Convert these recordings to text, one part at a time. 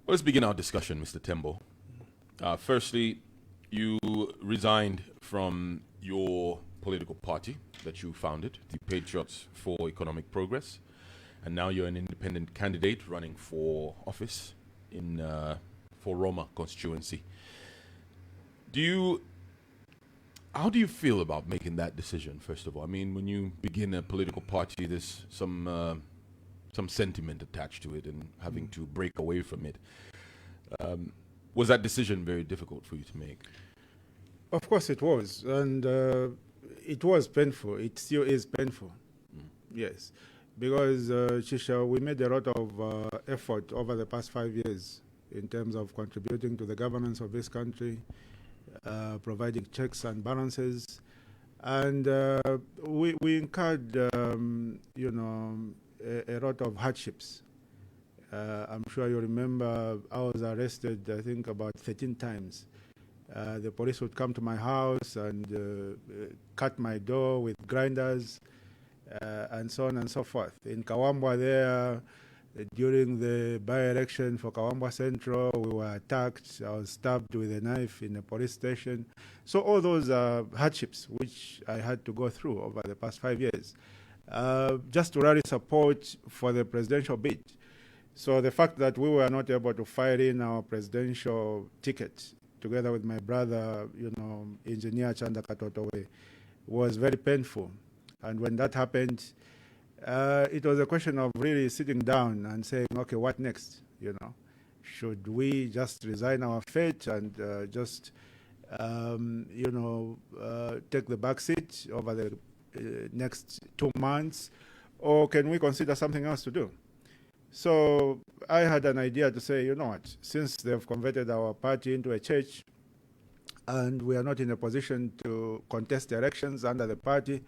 Well, let's begin our discussion, Mr. Tembo. Firstly, you resigned from your political party that you founded, the Patriots for Economic Progress, and now you're an independent candidate running for office in for Roma constituency. How do you feel about making that decision? First of all, I mean, when you begin a political party, there's some sentiment attached to it, and having to break away from it. Was that decision very difficult for you to make? Of course it was, and it was painful. It still is painful. Yes, because Chisha, we made a lot of effort over the past 5 years in terms of contributing to the governance of this country, providing checks and balances, and we incurred, a lot of hardships. I'm sure you remember I was arrested, I think, about 13 times. The police would come to my house and cut my door with grinders, and so on and so forth. In Kawambwa there, during the by-election for Kawambwa Central, we were attacked. I was stabbed with a knife in a police station. So all those are hardships which I had to go through over the past 5 years, just to rally support for the presidential bid. So the fact that we were not able to file in our presidential ticket together with my brother, Engineer Chanda Katotowe, was very painful. And when that happened, it was a question of really sitting down and saying, okay, what next? Should we just resign our fate and just, take the back seat over the next 2 months, or can we consider something else to do? So I had an idea to say, you know what, since they've converted our party into a church and we are not in a position to contest elections under the party,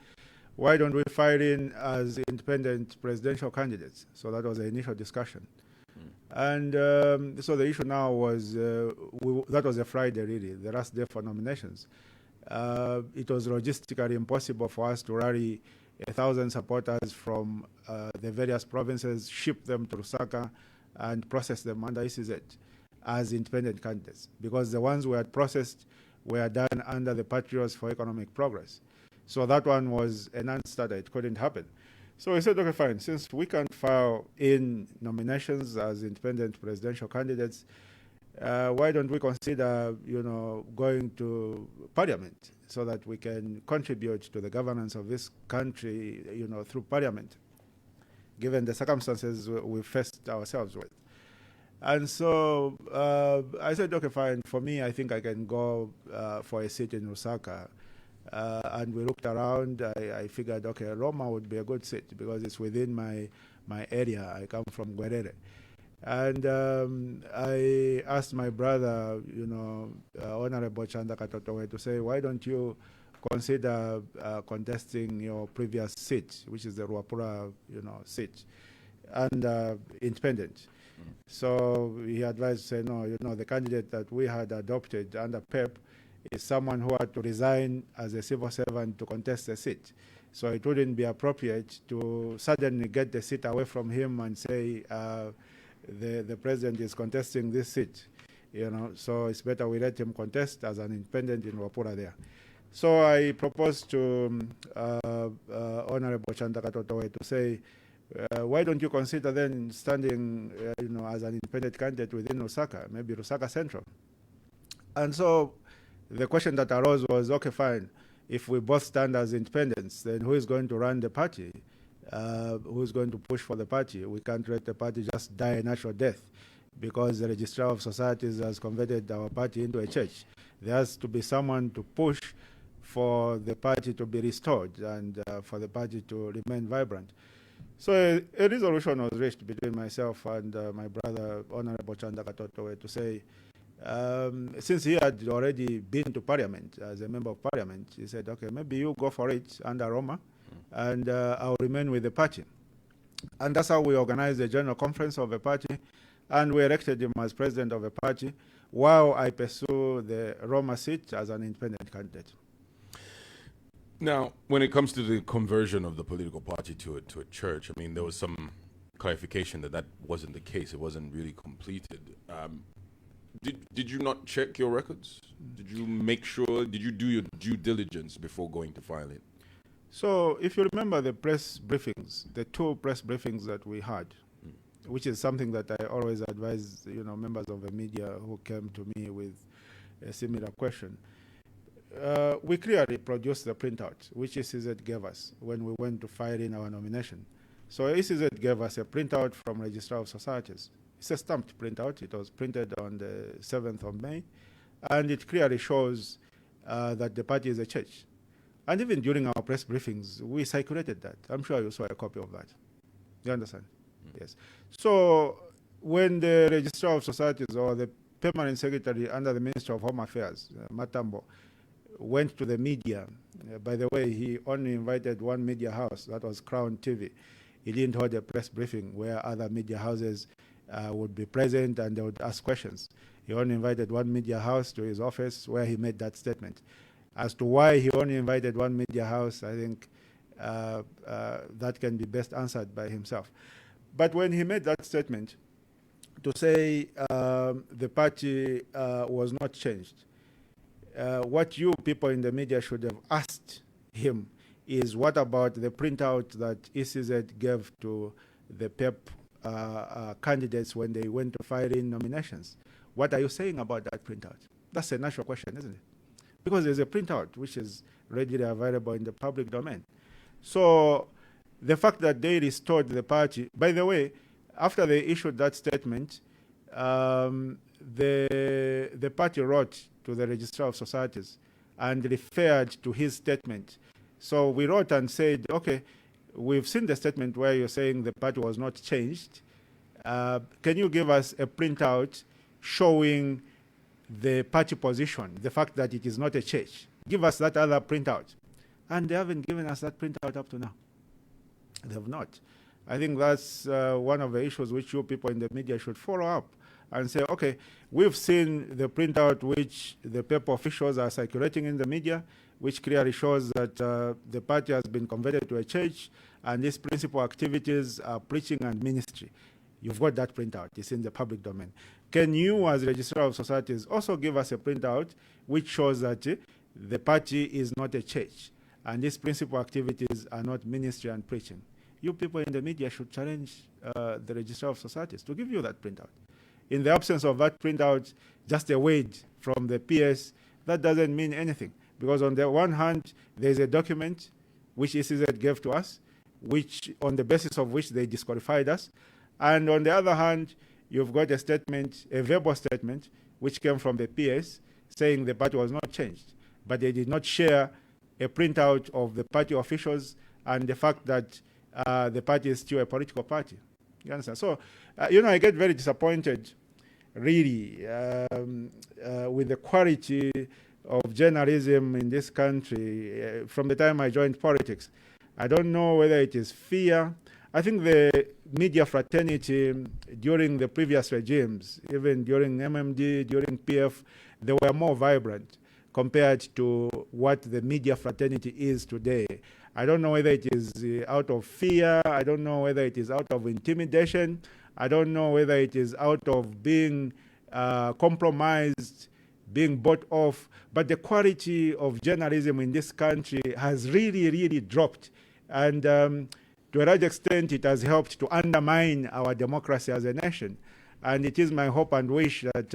why don't we file in as independent presidential candidates? So that was the initial discussion. And so the issue now was, that was a Friday really, the last day for nominations. It was logistically impossible for us to rally 1,000 supporters from the various provinces, ship them to Lusaka and process them under ECZ as independent candidates, because the ones we had processed were done under the Patriots for Economic Progress. So that one was a non-starter. It couldn't happen. So we said, okay, fine, since we can't file in nominations as independent presidential candidates, why don't we consider, going to Parliament so that we can contribute to the governance of this country, through Parliament, given the circumstances we faced ourselves with. And so I said, okay, fine. For me, I think I can go for a seat in Lusaka. And we looked around. I figured, okay, Roma would be a good seat because it's within my area. I come from Gwerere. And I asked my brother, Honorable Chanda Katotowe, to say, why don't you consider contesting your previous seat, which is the Ruapura, seat, and independent. So he advised, say, no, the candidate that we had adopted under PEP is someone who had to resign as a civil servant to contest the seat. So it wouldn't be appropriate to suddenly get the seat away from him and say, the president is contesting this seat, so it's better we let him contest as an independent in Wapura there. So I proposed to Honorable Chanda Katotowe to say, why don't you consider then standing, as an independent candidate within Lusaka, maybe Lusaka Central? And so the question that arose was, okay, fine, if we both stand as independents, then who is going to run the party? Who's going to push for the party? We can't let the party just die a natural death because the Registrar of Societies has converted our party into a church. There has to be someone to push for the party to be restored and for the party to remain vibrant. So a resolution was reached between myself and my brother, Honorable Chanda Katotowe, to say, since he had already been to Parliament as a member of Parliament, he said, okay, maybe you go for it under Roma, and I'll remain with the party. And that's how we organized the general conference of the party, and we elected him as president of the party while I pursue the Roma seat as an independent candidate. Now, when it comes to the conversion of the political party to a church, I mean, there was some clarification that that wasn't the case. It wasn't really completed. Did you not check your records? Did you make sure? Did you do your due diligence before going to file it? So if you remember the press briefings, the 2 press briefings that we had, which is something that I always advise, members of the media who came to me with a similar question. We clearly produced the printout, which ECZ gave us when we went to file in our nomination. So ECZ gave us a printout from Registrar of Societies. It's a stamped printout. It was printed on the 7th of May, and it clearly shows that the party is a church. And even during our press briefings, we circulated that. I'm sure you saw a copy of that. You understand? Yes. So when the Registrar of Societies or the Permanent Secretary under the Ministry of Home Affairs, Matambo, went to the media, by the way, he only invited one media house, that was Crown TV. He didn't hold a press briefing where other media houses would be present and they would ask questions. He only invited one media house to his office where he made that statement. As to why he only invited one media house, I think that can be best answered by himself. But when he made that statement to say the party was not changed, what you people in the media should have asked him is, what about the printout that ECZ gave to the PEP candidates when they went to file in nominations? What are you saying about that printout? That's a natural question, isn't it? Because there's a printout which is readily available in the public domain. So the fact that they restored the party, by the way, after they issued that statement, the party wrote to the Registrar of Societies and referred to his statement. So we wrote and said, okay, we've seen the statement where you're saying the party was not changed. Can you give us a printout showing the party position, the fact that it is not a church? Give us that other printout. And they haven't given us that printout up to now. They have not. I think that's one of the issues which you people in the media should follow up and say, okay, we've seen the printout which the paper officials are circulating in the media, which clearly shows that the party has been converted to a church, and its principal activities are preaching and ministry. You've got that printout. It's in the public domain. Can you, as Registrar of Societies, also give us a printout which shows that the party is not a church, and its principal activities are not ministry and preaching? You people in the media should challenge the Registrar of Societies to give you that printout. In the absence of that printout, just a word from the PS, that doesn't mean anything. Because on the one hand, there's a document which ECZ gave to us, which on the basis of which they disqualified us. And on the other hand, you've got a statement, a verbal statement, which came from the PS saying the party was not changed. But they did not share a printout of the party officials and the fact that the party is still a political party. You understand? So, I get very disappointed, really, with the quality of journalism in this country from the time I joined politics. I don't know whether it is fear. I think the media fraternity during the previous regimes, even during MMD, during PF, they were more vibrant compared to what the media fraternity is today. I don't know whether it is out of fear. I don't know whether it is out of intimidation. I don't know whether it is out of being compromised, being bought off. But the quality of journalism in this country has really, really dropped. And to a large extent, it has helped to undermine our democracy as a nation. And it is my hope and wish that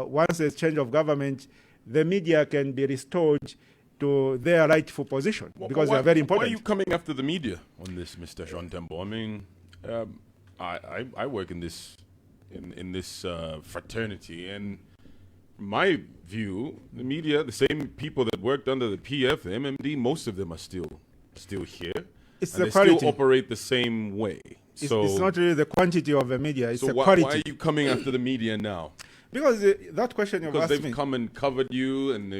once there's change of government, the media can be restored to their rightful position, because they are very important. Why are you coming after the media on this, Mr. Sean Tembo? I mean, I work in this fraternity, and from my view, the media, the same people that worked under the PF, the MMD, most of them are still here. It's and the they quality. Still operate the same way. It's not really the quantity of the media, it's the quality. Why are you coming after the media now? Because that question you've asked me. Because they've come and covered you, and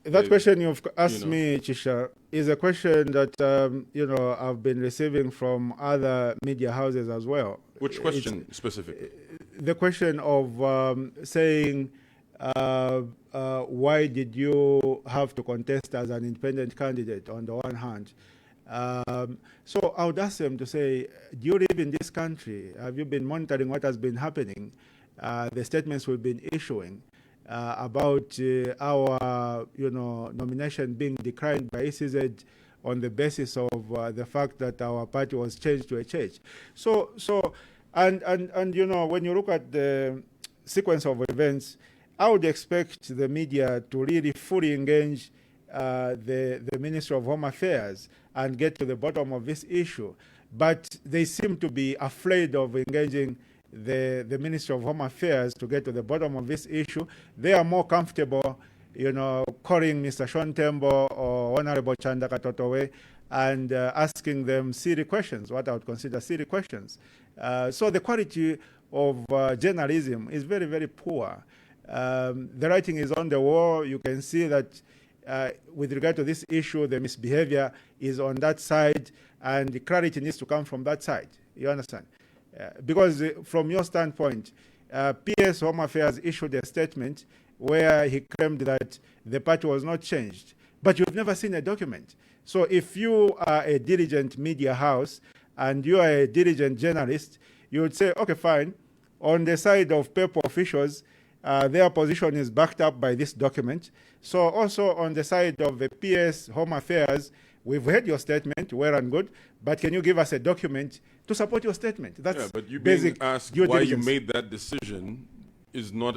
that question you've asked me, Chisha, is a question that I've been receiving from other media houses as well. Which question specifically? The question of saying, why did you have to contest as an independent candidate on the one hand, So I would ask them to say, do you live in this country? Have you been monitoring what has been happening? The statements we've been issuing about our, nomination being declined by ECZ on the basis of the fact that our party was changed to a church. And when you look at the sequence of events, I would expect the media to really fully engage the Ministry of Home Affairs and get to the bottom of this issue. But they seem to be afraid of engaging the Ministry of Home Affairs to get to the bottom of this issue. They are more comfortable, calling Mr. Sean Tembo or Honorable Chanda Katotowe and asking them silly questions, what I would consider silly questions. So the quality of journalism is very, very poor. The writing is on the wall. You can see that with regard to this issue, the misbehavior is on that side, and the clarity needs to come from that side. You understand? Because from your standpoint, PS Home Affairs issued a statement where he claimed that the party was not changed, but you've never seen a document. So if you are a diligent media house and you are a diligent journalist, you would say, okay, fine. On the side of paper officials, their position is backed up by this document. So also on the side of the PS Home Affairs, we've heard your statement, well and good, but can you give us a document to support your statement? That's but you basic being asked due why you diligence. made that decision is not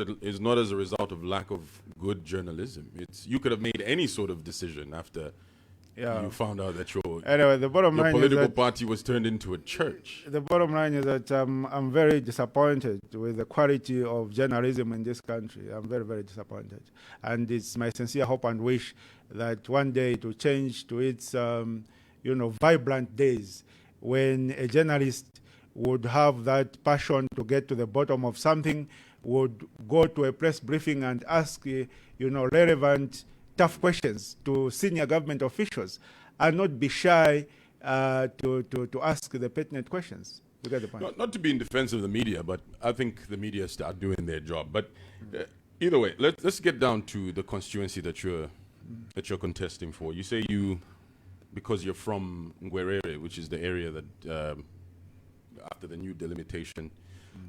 as a result of lack of good journalism. You could have made any sort of decision after you found out that Anyway, the bottom your line political is that party was turned into a church. the bottom line is that I'm very disappointed with the quality of journalism in this country. I'm very, very disappointed. And it's my sincere hope and wish that one day it will change to its, vibrant days when a journalist would have that passion to get to the bottom of something, would go to a press briefing and ask, relevant, tough questions to senior government officials and not be shy to ask the pertinent questions. You get the point? Not to be in defense of the media, but I think the media start doing their job. But either way, let's get down to the constituency that you're contesting for. You say because you're from Ngwerere, which is the area that after the new delimitation,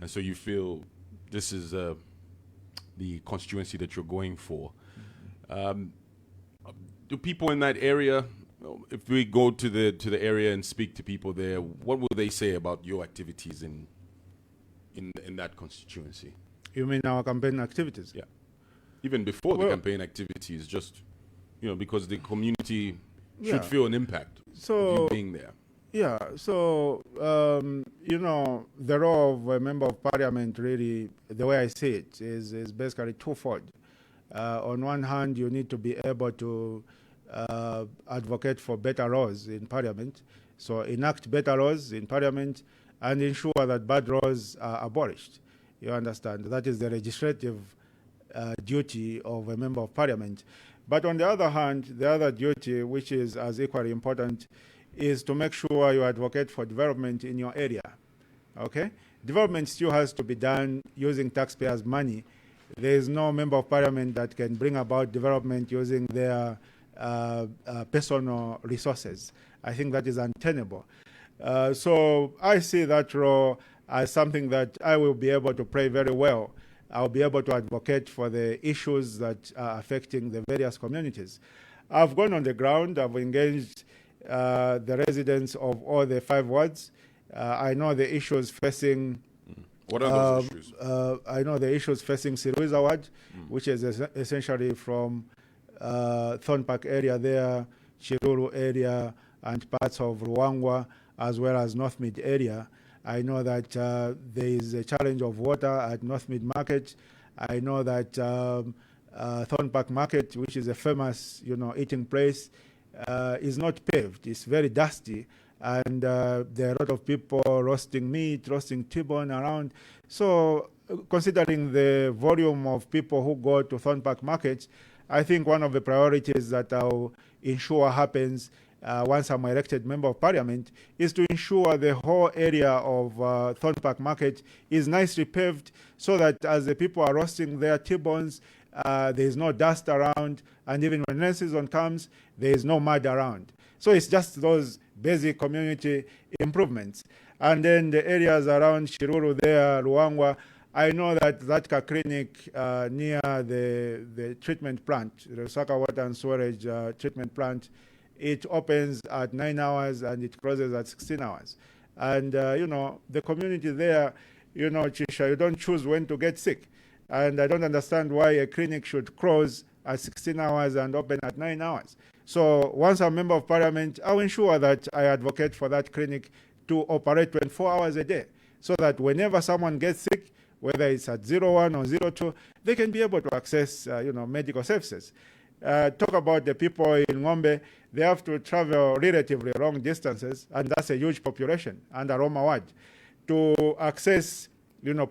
and so you feel this is the constituency that you're going for. Do people in that area, if we go to the area and speak to people there, what will they say about your activities in that constituency? You mean our campaign activities? Yeah. Even before the campaign activities, just because the community should feel an impact of you being there. Yeah, so, the role of a member of parliament really, the way I see it, is basically twofold. On one hand, you need to be able to advocate for better laws in parliament, so enact better laws in parliament and ensure that bad laws are abolished. You understand? That is the legislative duty of a member of parliament. But on the other hand, the other duty, which is as equally important, is to make sure you advocate for development in your area. Okay? Development still has to be done using taxpayers' money. There is no member of parliament that can bring about development using their personal resources. I think that is untenable. So I see that role as something that I will be able to play very well. I'll be able to advocate for the issues that are affecting the various communities. I've gone on the ground. I've engaged the residents of all the 5 wards. I know the issues facing. What are those issues? I know the issues facing Siruiza ward, which is essentially from Thorn Park area there, Chiruru area, and parts of Ruangwa, as well as North Mid area. I know that there is a challenge of water at North Mid Market. I know that Thorn Park Market, which is a famous, eating place, is not paved. It's very dusty, and there are a lot of people roasting meat, roasting T-bone around. So, considering the volume of people who go to Thorn Park Market, I think one of the priorities that I'll ensure happens once I'm elected member of parliament is to ensure the whole area of Thorn Park Market is nicely paved so that as the people are roasting their T-bones, there is no dust around, and even when rain season comes, there is no mud around. So it's just those basic community improvements. And then the areas around Shiruru there, Ruangwa, I know that Zatka clinic near the treatment plant, the Lusaka Water and Storage treatment plant, it opens at 9 hours and it closes at 16 hours. And, the community there, Chisha, you don't choose when to get sick. And I don't understand why a clinic should close at 16 hours and open at 9 hours. So once I'm a member of parliament, I'll ensure that I advocate for that clinic to operate 24 hours a day, so that whenever someone gets sick, whether it's at 01 or 02, they can be able to access, medical services. Talk about the people in Ngombe, they have to travel relatively long distances, and that's a huge population under Roma ward, to access,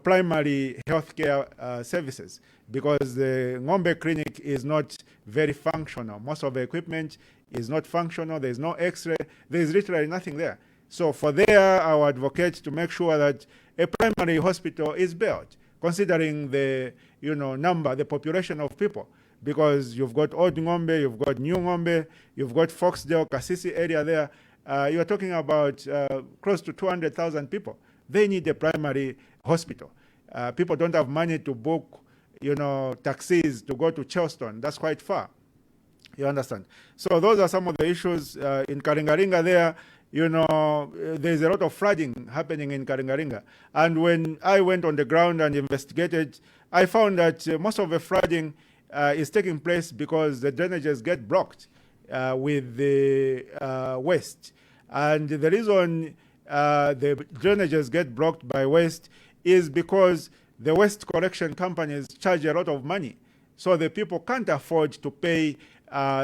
primary healthcare services, because the Ngombe clinic is not very functional. Most of the equipment is not functional. There's no X-ray. There's literally nothing there. So for there, I would advocate to make sure that a primary hospital is built, considering the the population of people, because you've got Old Ngombe, you've got New Ngombe, you've got Foxdale, Kasisi area there. You are talking about close to 200,000 people. They need a primary hospital. People don't have money to book, taxis to go to Charleston. That's quite far. You understand? So those are some of the issues in Karingaringa there. There's a lot of flooding happening in Karingaringa. And when I went on the ground and investigated, I found that most of the flooding is taking place because the drainages get blocked with the waste. And the reason the drainages get blocked by waste is because the waste collection companies charge a lot of money. So the people can't afford to pay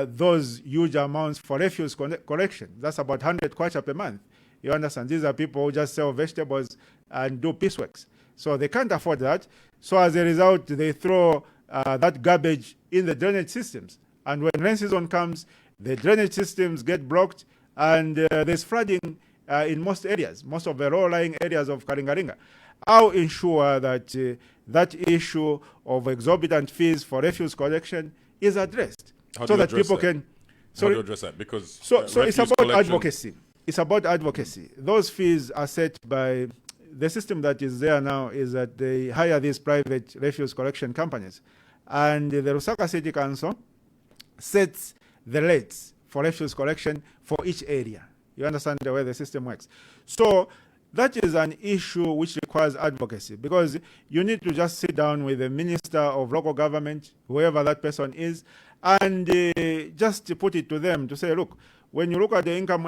those huge amounts for refuse collection. That's about 100 kwacha per month. You understand? These are people who just sell vegetables and do pieceworks. So they can't afford that. So as a result, they throw that garbage in the drainage systems. And when rain season comes, the drainage systems get blocked, and there's flooding in most areas, most of the low-lying areas of Karingaringa. I'll ensure that that issue of exorbitant fees for refuse collection is addressed, so that people can. How do you address that? Because so it's about advocacy. It's about advocacy. Those fees are set by the system that is there now. Is that they hire these private refuse collection companies, and the Lusaka City Council sets the rates for refuse collection for each area. You understand the way the system works. So that is an issue which requires advocacy, because you need to just sit down with the minister of local government, whoever that person is, and just put it to them to say, look, when you look at the income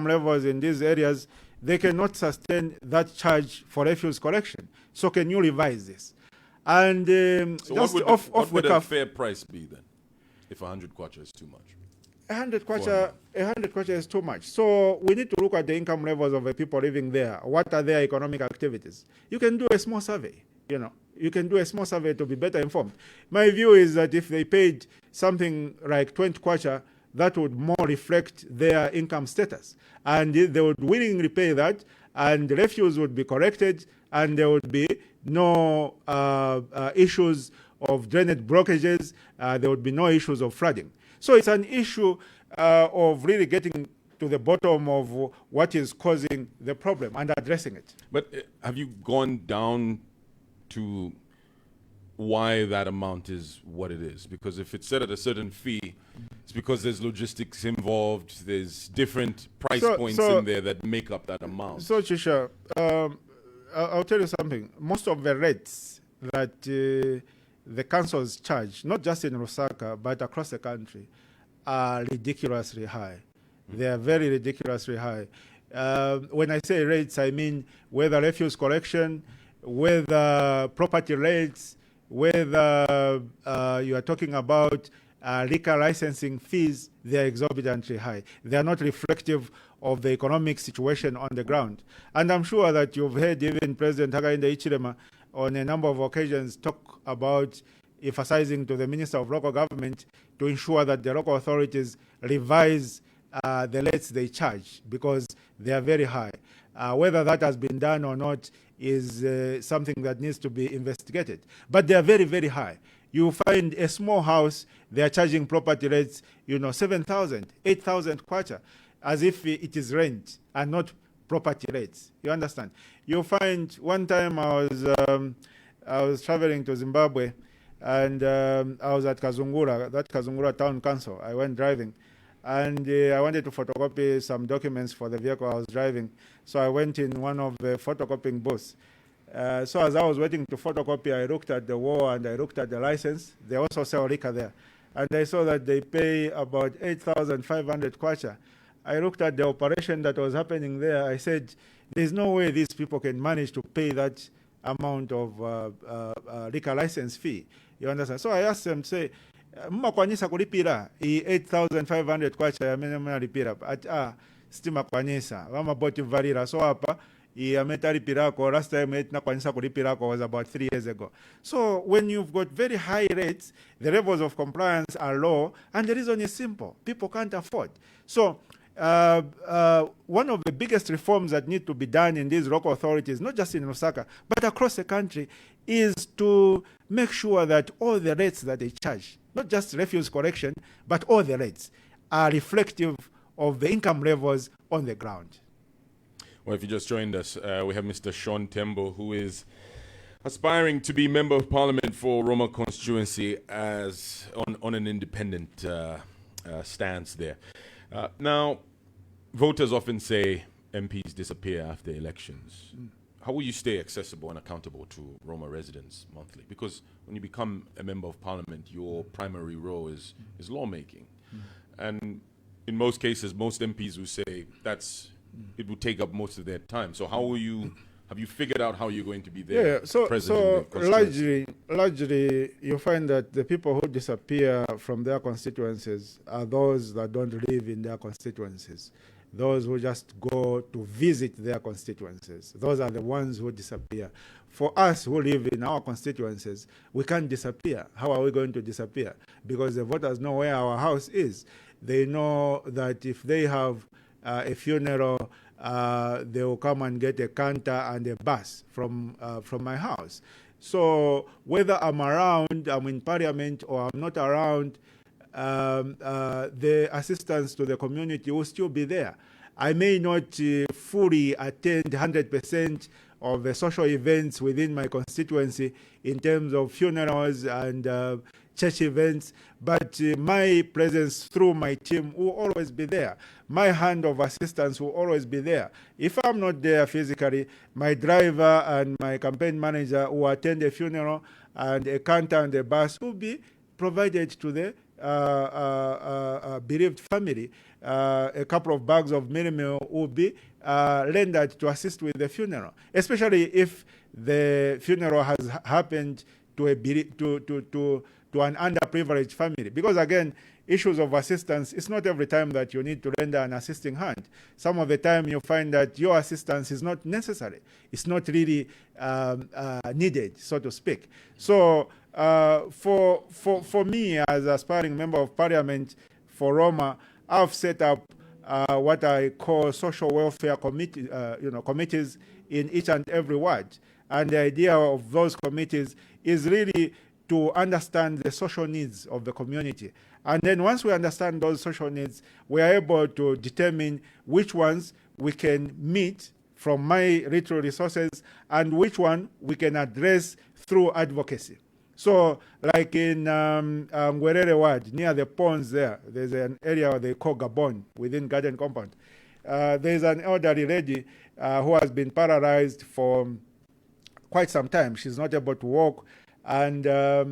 levels in these areas, they cannot sustain that charge for refuse collection. So can you revise this? And so what would a fair price be then, if 100 kwacha is too much? 100 kwacha is too much. So we need to look at the income levels of the people living there. What are their economic activities? You can do a small survey. You can do a small survey to be better informed. My view is that if they paid something like 20 kwacha, that would more reflect their income status, and they would willingly pay that, and the refuse would be corrected, and there would be no issues of drainage blockages. There would be no issues of flooding. So it's an issue of really getting to the bottom of what is causing the problem and addressing it. But have you gone down to why that amount is what it is? Because if it's set at a certain fee, it's because there's logistics involved, there's different price points in there that make up that amount. So, Chisha, I'll tell you something. Most of the rates that the councils charge, not just in Lusaka, but across the country, are ridiculously high. They are very ridiculously high. When I say rates, I mean whether refuse collection, whether property rates, whether you are talking about liquor licensing fees, they are exorbitantly high. They are not reflective of the economic situation on the ground. And I'm sure that you've heard even President Hakainde Hichilema on a number of occasions talk about emphasizing to the Minister of Local Government to ensure that the local authorities revise the rates they charge, because they are very high. Whether that has been done or not is something that needs to be investigated. But they are very, very high. You find a small house, they are charging property rates, 7,000, 8,000 kwacha. as if it is rent and not property rates. You understand? You find one time I was traveling to Zimbabwe, and I was at Kazungura, that Kazungura town council. I went driving, and I wanted to photocopy some documents for the vehicle I was driving. So I went in one of the photocopying booths. So as I was waiting to photocopy, I looked at the wall and I looked at the license. They also sell liquor there. And I saw that they pay about 8,500 kwacha. I looked at the operation that was happening there. I said, there's no way these people can manage to pay that amount of liquor license fee. You understand? So I asked them, say, mmakwanisa kulipira 8,500 kwacha yamene mnalipira. Stima kwanisa. Wama boti valira. So hapa, ametalipirako, last time nakwanisa kulipirako was about 3 years ago. So when you've got very high rates, the levels of compliance are low, and the reason is simple. People can't afford. So one of the biggest reforms that need to be done in these local authorities, not just in Lusaka, but across the country, is to make sure that all the rates that they charge, not just refuse collection, but all the rates, are reflective of the income levels on the ground. Well, if you just joined us, we have Mr. Sean Tembo, who is aspiring to be Member of Parliament for Roma constituency as on an independent stance there. Now, voters often say MPs disappear after elections. How will you stay accessible and accountable to Roma residents monthly? Because when you become a Member of Parliament, your primary role is lawmaking. And in most cases, most MPs will say it will take up most of their time. So how will you, have you figured out how you're going to be there? Yeah, so largely you find that the people who disappear from their constituencies are those that don't live in their constituencies. Those who just go to visit their constituencies. Those are the ones who disappear. For us who live in our constituencies, we can't disappear. How are we going to disappear? Because the voters know where our house is. They know that if they have a funeral, they will come and get a canter and a bus from my house. So whether I'm around, I'm in Parliament, or I'm not around, the assistance to the community will still be there. I may not fully attend 100% of the social events within my constituency in terms of funerals and church events, but my presence through my team will always be there. My hand of assistance will always be there. If I'm not there physically, my driver and my campaign manager will attend a funeral, and a canter and a bus will be provided to the bereaved family. A couple of bags of meal will be rendered to assist with the funeral, especially if the funeral has happened to an underprivileged family. Because again, issues of assistance, it's not every time that you need to render an assisting hand. Some of the time you find that your assistance is not necessary. It's not really needed, so to speak. So for me, as aspiring Member of Parliament for Roma, I've set up what I call social welfare committees in each and every ward. And the idea of those committees is really to understand the social needs of the community. And then once we understand those social needs, we are able to determine which ones we can meet from my little resources and which one we can address through advocacy. So like in Ngwerere Ward, near the ponds there's an area they call Gabon within Garden Compound. There's an elderly lady who has been paralyzed for quite some time. She's not able to walk. And, I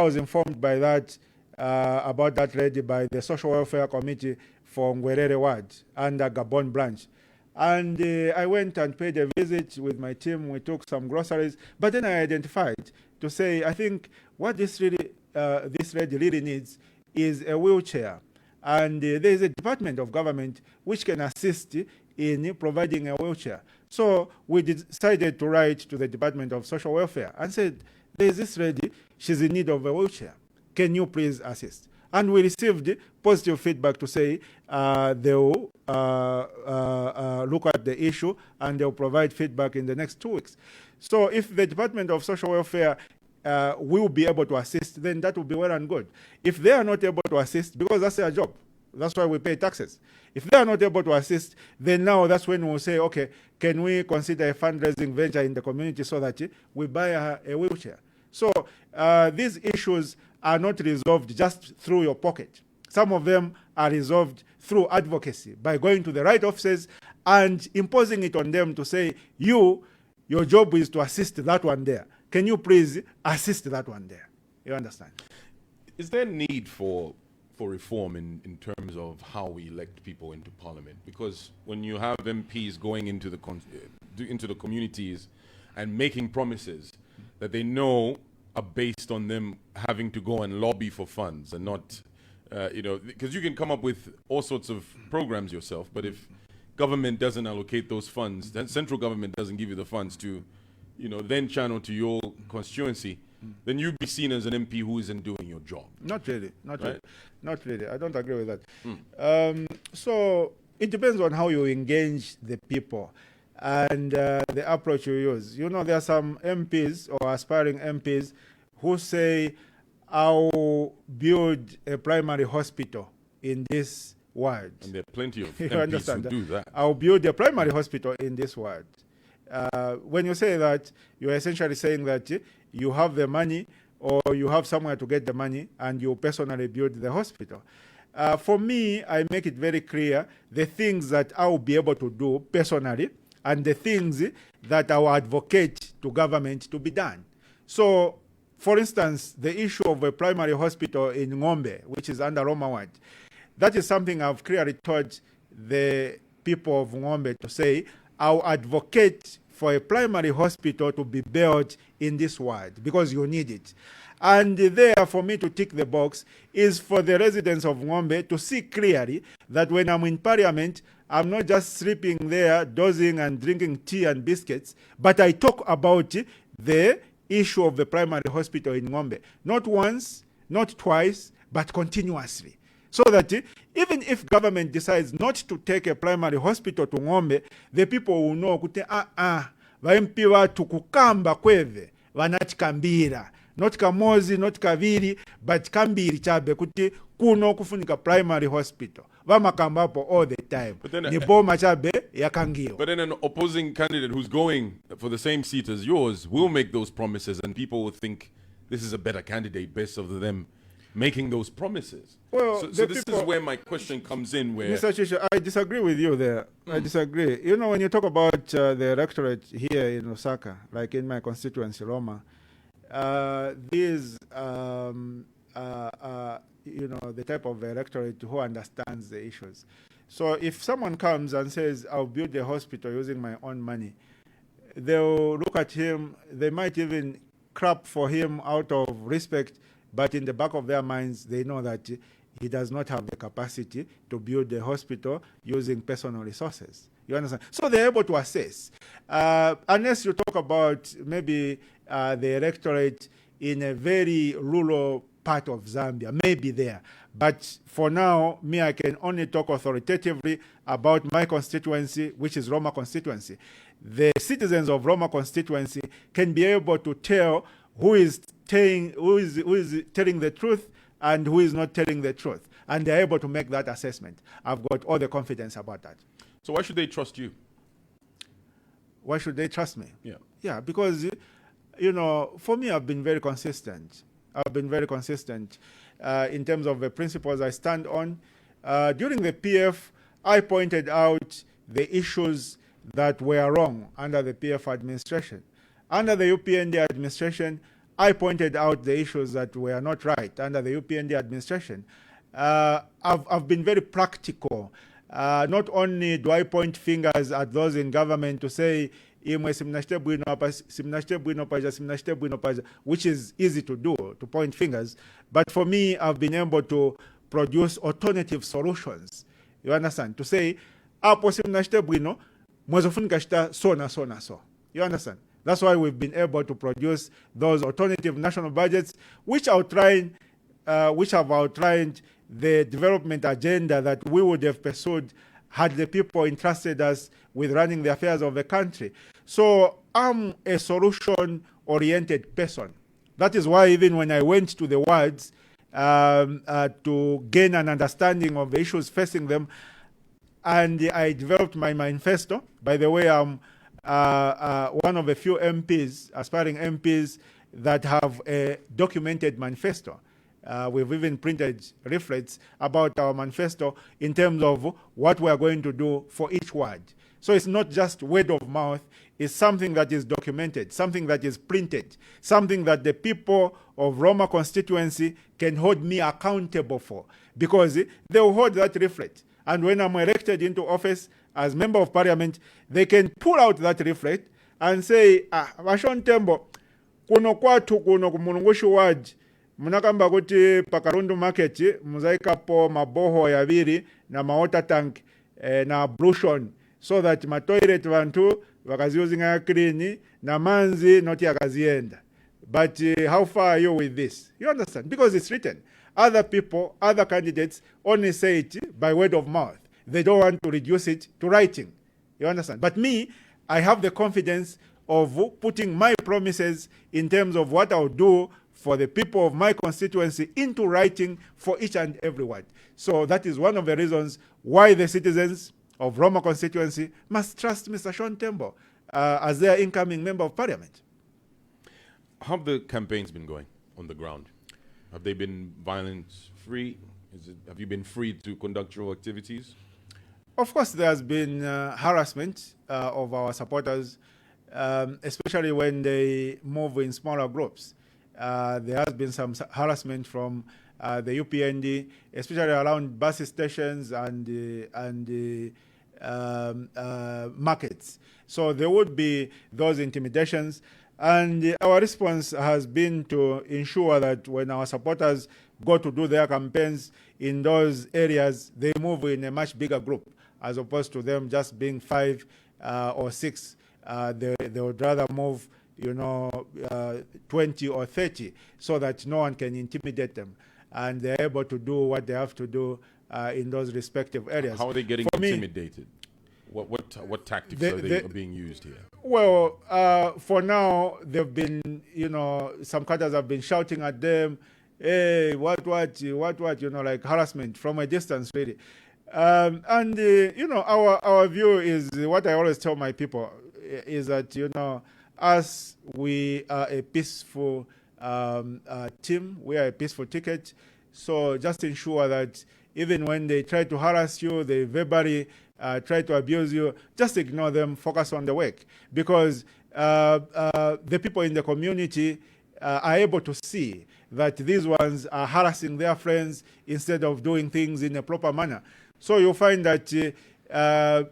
was informed by that, about that lady by the Social Welfare Committee for Ngwerere Ward under Gabon branch. And I went and paid a visit with my team. We took some groceries. But then I identified to say, I think what this lady really needs is a wheelchair. And there is a department of government which can assist in providing a wheelchair. So we decided to write to the Department of Social Welfare and said, there's this lady, she's in need of a wheelchair. Can you please assist? And we received positive feedback to say they'll look at the issue and they'll provide feedback in the next 2 weeks. So if the Department of Social Welfare will be able to assist, then that will be well and good. If they are not able to assist, because that's their job, That's why we pay taxes. If they are not able to assist, then now that's when we'll say, okay, can we consider a fundraising venture in the community so that we buy a wheelchair? So these issues are not resolved just through your pocket. Some of them are resolved through advocacy, by going to the right offices and imposing it on them to say, your job is to assist that one there. Can you please assist that one there? You understand? Is there need for reform in terms of how we elect people into parliament? Because when you have MPs going into the communities and making promises that they know are based on them having to go and lobby for funds and not, because you can come up with all sorts of programs yourself, but if government doesn't allocate those funds, then central government doesn't give you the funds to, then channel to your constituency, then you'd be seen as an MP who isn't doing your job. Not really. Right? Not really. I don't agree with that. So it depends on how you engage the people and the approach you use. There are some MPs or aspiring MPs who say, I'll build a primary hospital in this ward. And there are plenty of You MPs understand who do that. I'll build a primary hospital in this ward. When you say that, you're essentially saying that you have the money or you have somewhere to get the money and you personally build the hospital. For me, I make it very clear the things that I will be able to do personally and the things that I will advocate to government to be done. So, for instance, the issue of a primary hospital in Ngombe, which is under Roma ward, that is something I've clearly told the people of Ngombe to say, I'll advocate for a primary hospital to be built in this ward because you need it. And there, for me to tick the box, is for the residents of Ngombe to see clearly that when I'm in parliament, I'm not just sleeping there, dozing and drinking tea and biscuits, but I talk about the issue of the primary hospital in Ngombe. Not once, not twice, but continuously. So that even if government decides not to take a primary hospital to Ngombe, the people will know kuti vaMP watu kukamba kweve vanachikambira. Not kamozi, not kaviri, but kambiri chabe kuti kuno kufunika primary hospital. Vamakamba hapo all the time. Ni boma chabe yakangio. But then an opposing candidate who's going for the same seat as yours will make those promises and people will think this is a better candidate based on them making those promises. Well, so this is where my question comes in. Where Mr. Chisha, I disagree with you there. I disagree. When you talk about the electorate here in Osaka, like in my constituency, Roma, these, the type of electorate who understands the issues. So if someone comes and says, I'll build a hospital using my own money, they'll look at him, they might even clap for him out of respect, but in the back of their minds, they know that he does not have the capacity to build a hospital using personal resources. You understand? So they're able to assess. Unless you talk about maybe the electorate in a very rural part of Zambia, maybe there. But for now, I can only talk authoritatively about my constituency, which is Roma constituency. The citizens of Roma constituency can be able to tell who is telling the truth and who is not telling the truth. And they're able to make that assessment. I've got all the confidence about that. So why should they trust you? Why should they trust me? Yeah, because, for me, I've been very consistent. In terms of the principles I stand on. During the PF, I pointed out the issues that were wrong under the PF administration. Under the UPND administration, I pointed out the issues that were not right under the UPND administration. I've been very practical. Not only do I point fingers at those in government to say, which is easy to do, to point fingers, but for me, I've been able to produce alternative solutions. You understand? To say, so. You understand? That's why we've been able to produce those alternative national budgets, which have outlined the development agenda that we would have pursued had the people entrusted us with running the affairs of the country. So I'm a solution-oriented person. That is why even when I went to the wards, to gain an understanding of the issues facing them. And I developed my manifesto. By the way, I'm one of the few MPs, aspiring MPs, that have a documented manifesto. We've even printed leaflets about our manifesto in terms of what we are going to do for each ward. So it's not just word of mouth, it's something that is documented, something that is printed, something that the people of Roma constituency can hold me accountable for, because they will hold that leaflet. And when I'm elected into office as member of parliament, they can pull out that leaflet and say, Sean Tembo, kuno kwatu kuno kumunungushi ward, munakamba kuti pakarundu market, muzaikapo maboho yabiri na maota tank na ablution, so that ma toilet vantu vakaziuzinga clean na manzi not yakazienda. But how far are you with this? You understand? Because it's written. Other people, other candidates only say it by word of mouth. They don't want to reduce it to writing. You understand? But me, I have the confidence of putting my promises in terms of what I'll do for the people of my constituency into writing for each and every one. So that is one of the reasons why the citizens of Roma constituency must trust Mr. Sean Tembo as their incoming member of parliament. How have the campaigns been going on the ground? Have they been violence-free? Have you been free to conduct your activities? Of course, there has been harassment of our supporters, especially when they move in smaller groups. There has been some harassment from the UPND, especially around bus stations and markets. So there would be those intimidations. And our response has been to ensure that when our supporters go to do their campaigns in those areas, they move in a much bigger group, as opposed to them just being 5 or 6. They would rather move, 20 or 30, so that no one can intimidate them. And they're able to do what they have to do in those respective areas. How are they getting intimidated? What tactics are being used here? Well, for now, they've been, some cadres have been shouting at them, hey, what, like harassment from a distance, really. Our view is, what I always tell my people, is that, as we are a peaceful team, we are a peaceful ticket, so just ensure that even when they try to harass you, they verbally try to abuse you, just ignore them, focus on the work. Because the people in the community are able to see that these ones are harassing their friends instead of doing things in a proper manner. So you'll find that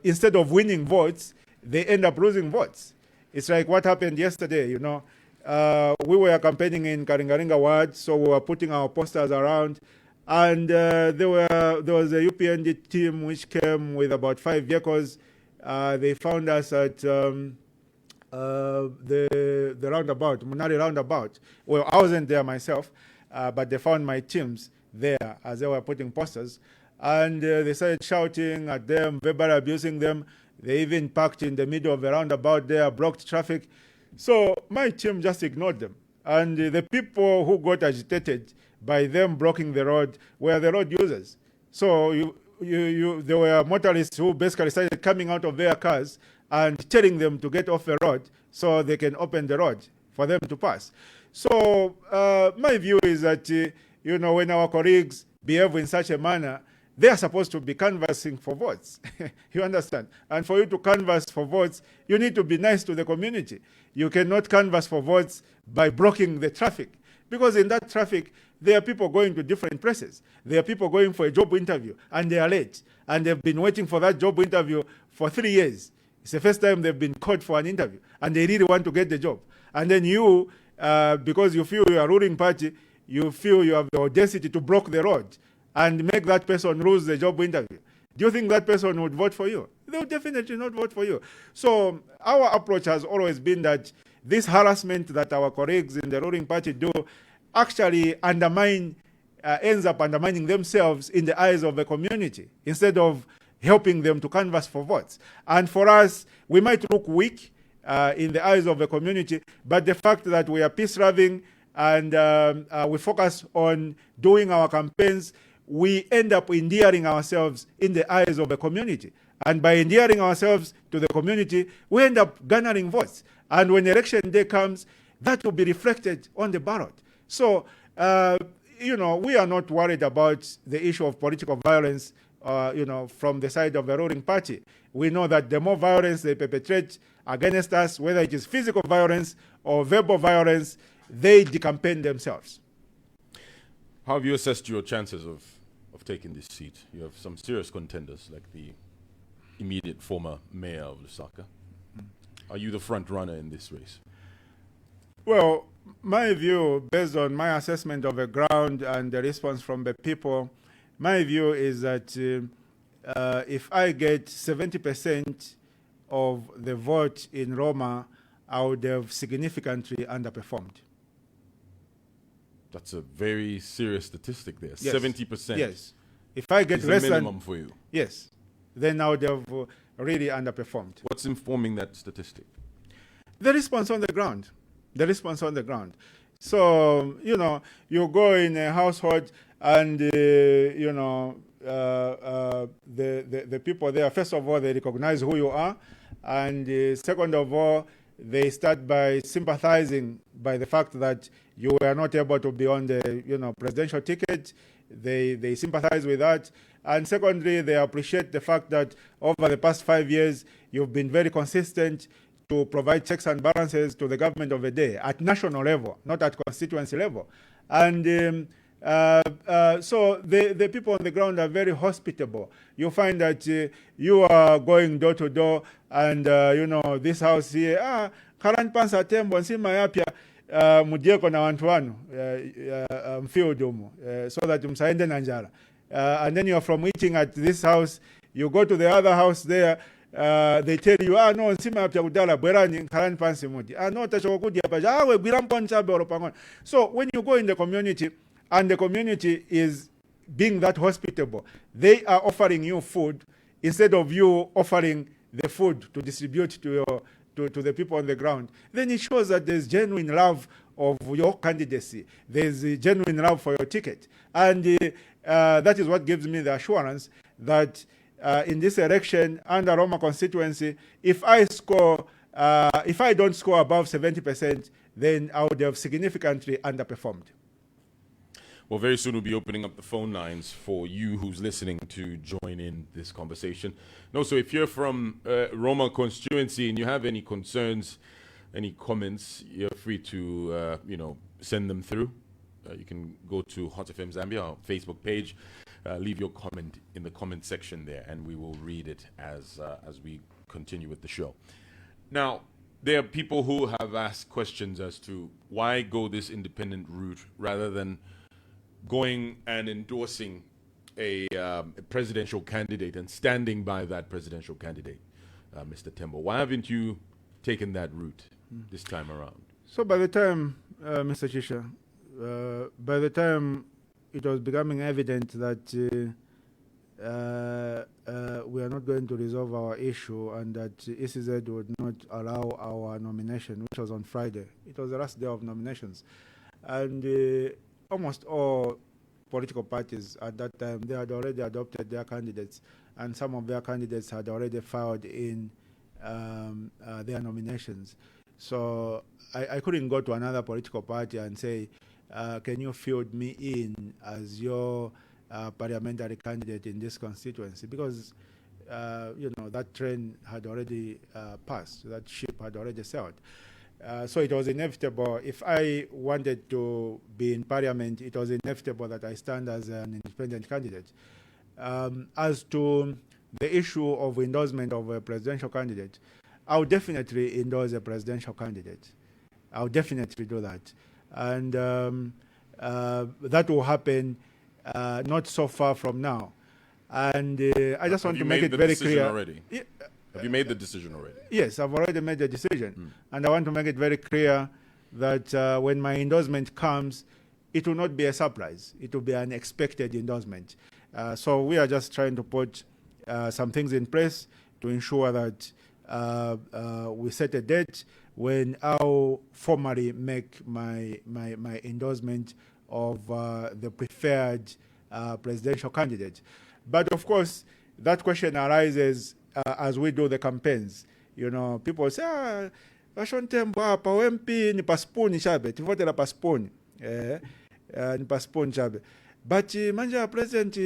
instead of winning votes, they end up losing votes. It's like what happened yesterday, we were campaigning in Karingaringa ward, so we were putting our posters around. And there was a UPND team which came with about 5 vehicles. They found us at the roundabout, Munari roundabout. Well, I wasn't there myself, but they found my teams there as they were putting posters. And they started shouting at them, verbally abusing them. They even parked in the middle of the roundabout there, blocked traffic. So my team just ignored them. And the people who got agitated by them blocking the road were the road users. So there were motorists who basically started coming out of their cars and telling them to get off the road so they can open the road for them to pass. So my view is that, when our colleagues behave in such a manner, they are supposed to be canvassing for votes. You understand? And for you to canvass for votes, you need to be nice to the community. You cannot canvass for votes by blocking the traffic. Because in that traffic, there are people going to different places. There are people going for a job interview, and they are late. And they've been waiting for that job interview for 3 years. It's the first time they've been called for an interview, and they really want to get the job. And then you, because you feel you are ruling party, you feel you have the audacity to block the road and make that person lose the job interview. Do you think that person would vote for you? They would definitely not vote for you. So our approach has always been that this harassment that our colleagues in the ruling party do actually ends up undermining themselves in the eyes of the community instead of helping them to canvass for votes. And for us, we might look weak in the eyes of the community, but the fact that we are peace-loving and we focus on doing our campaigns, we end up endearing ourselves in the eyes of the community. And by endearing ourselves to the community, we end up garnering votes. And when election day comes, that will be reflected on the ballot. So, we are not worried about the issue of political violence, from the side of the ruling party. We know that the more violence they perpetrate against us, whether it is physical violence or verbal violence, they decampaign themselves. How have you assessed your chances of taking this seat? You have some serious contenders, like the immediate former mayor of Lusaka. Are you the front runner in this race? Well, my view, based on my assessment of the ground and the response from the people, my view is that if I get 70% of the vote in Roma, I would have significantly underperformed. That's a very serious statistic there. Yes. 70%. Yes. If I get is less the minimum than, for you. yes, then I would have really underperformed. What's informing that statistic? The response on the ground. The response on the ground. So, you go in a household and, the people there, first of all, they recognize who you are. And second of all, they start by sympathizing by the fact that you were not able to be on the, presidential ticket. They sympathize with that. And secondly, they appreciate the fact that over the past 5 years, you've been very consistent to provide checks and balances to the government of the day at national level, not at constituency level. And so the people on the ground are very hospitable. You find that you are going door to door and, this house here, Karan Pansa Tembo, Nsima Yapia, Mudieko na wantu wanu, mfiudumu, so that msaende nanjala. And then you're from eating at this house, you go to the other house there, they tell you, no, Nsima Yapia udala, bwerani, Karan Pansi Mudi. No, tachokudi yapaja, we birampo nchabe oropangon. So when you go in the community, and the community is being that hospitable, they are offering you food instead of you offering the food to distribute to the people on the ground. Then it shows that there's genuine love of your candidacy. There's a genuine love for your ticket. And that is what gives me the assurance that in this election under Roma constituency, if I don't score above 70%, then I would have significantly underperformed. Well, very soon we'll be opening up the phone lines for you who's listening to join in this conversation. No, so if you're from Roma constituency and you have any concerns, any comments, you're free to, send them through. You can go to Hot FM Zambia, our Facebook page, leave your comment in the comment section there, and we will read it as we continue with the show. Now, there are people who have asked questions as to why go this independent route rather than going and endorsing a presidential candidate and standing by that presidential candidate, Mr. Tembo. Why haven't you taken that route this time around? So by the time, Mr. Chisha, by the time it was becoming evident that we are not going to resolve our issue and that ECZ would not allow our nomination, which was on Friday. It was the last day of nominations. And almost all political parties at that time, they had already adopted their candidates, and some of their candidates had already filed in their nominations. So I couldn't go to another political party and say, can you field me in as your parliamentary candidate in this constituency? Because, that train had already passed, that ship had already sailed. So it was inevitable. If I wanted to be in parliament, it was inevitable that I stand as an independent candidate. As to the issue of endorsement of a presidential candidate, I would definitely endorse a presidential candidate. I would definitely do that. And that will happen not so far from now. And I just want to make it very clear. Already? Yeah. Have you made the decision already? Yes, I've already made the decision. And I want to make it very clear that when my endorsement comes, it will not be a surprise. It will be an expected endorsement. So we are just trying to put some things in place to ensure that we set a date when I'll formally make my endorsement of the preferred presidential candidate. But of course, that question arises as we do the campaigns. You know, people say, Sean Tembo hapa MP ni paspuni chabe, tivotera paspuni. Ni paspuni chabe. But manja president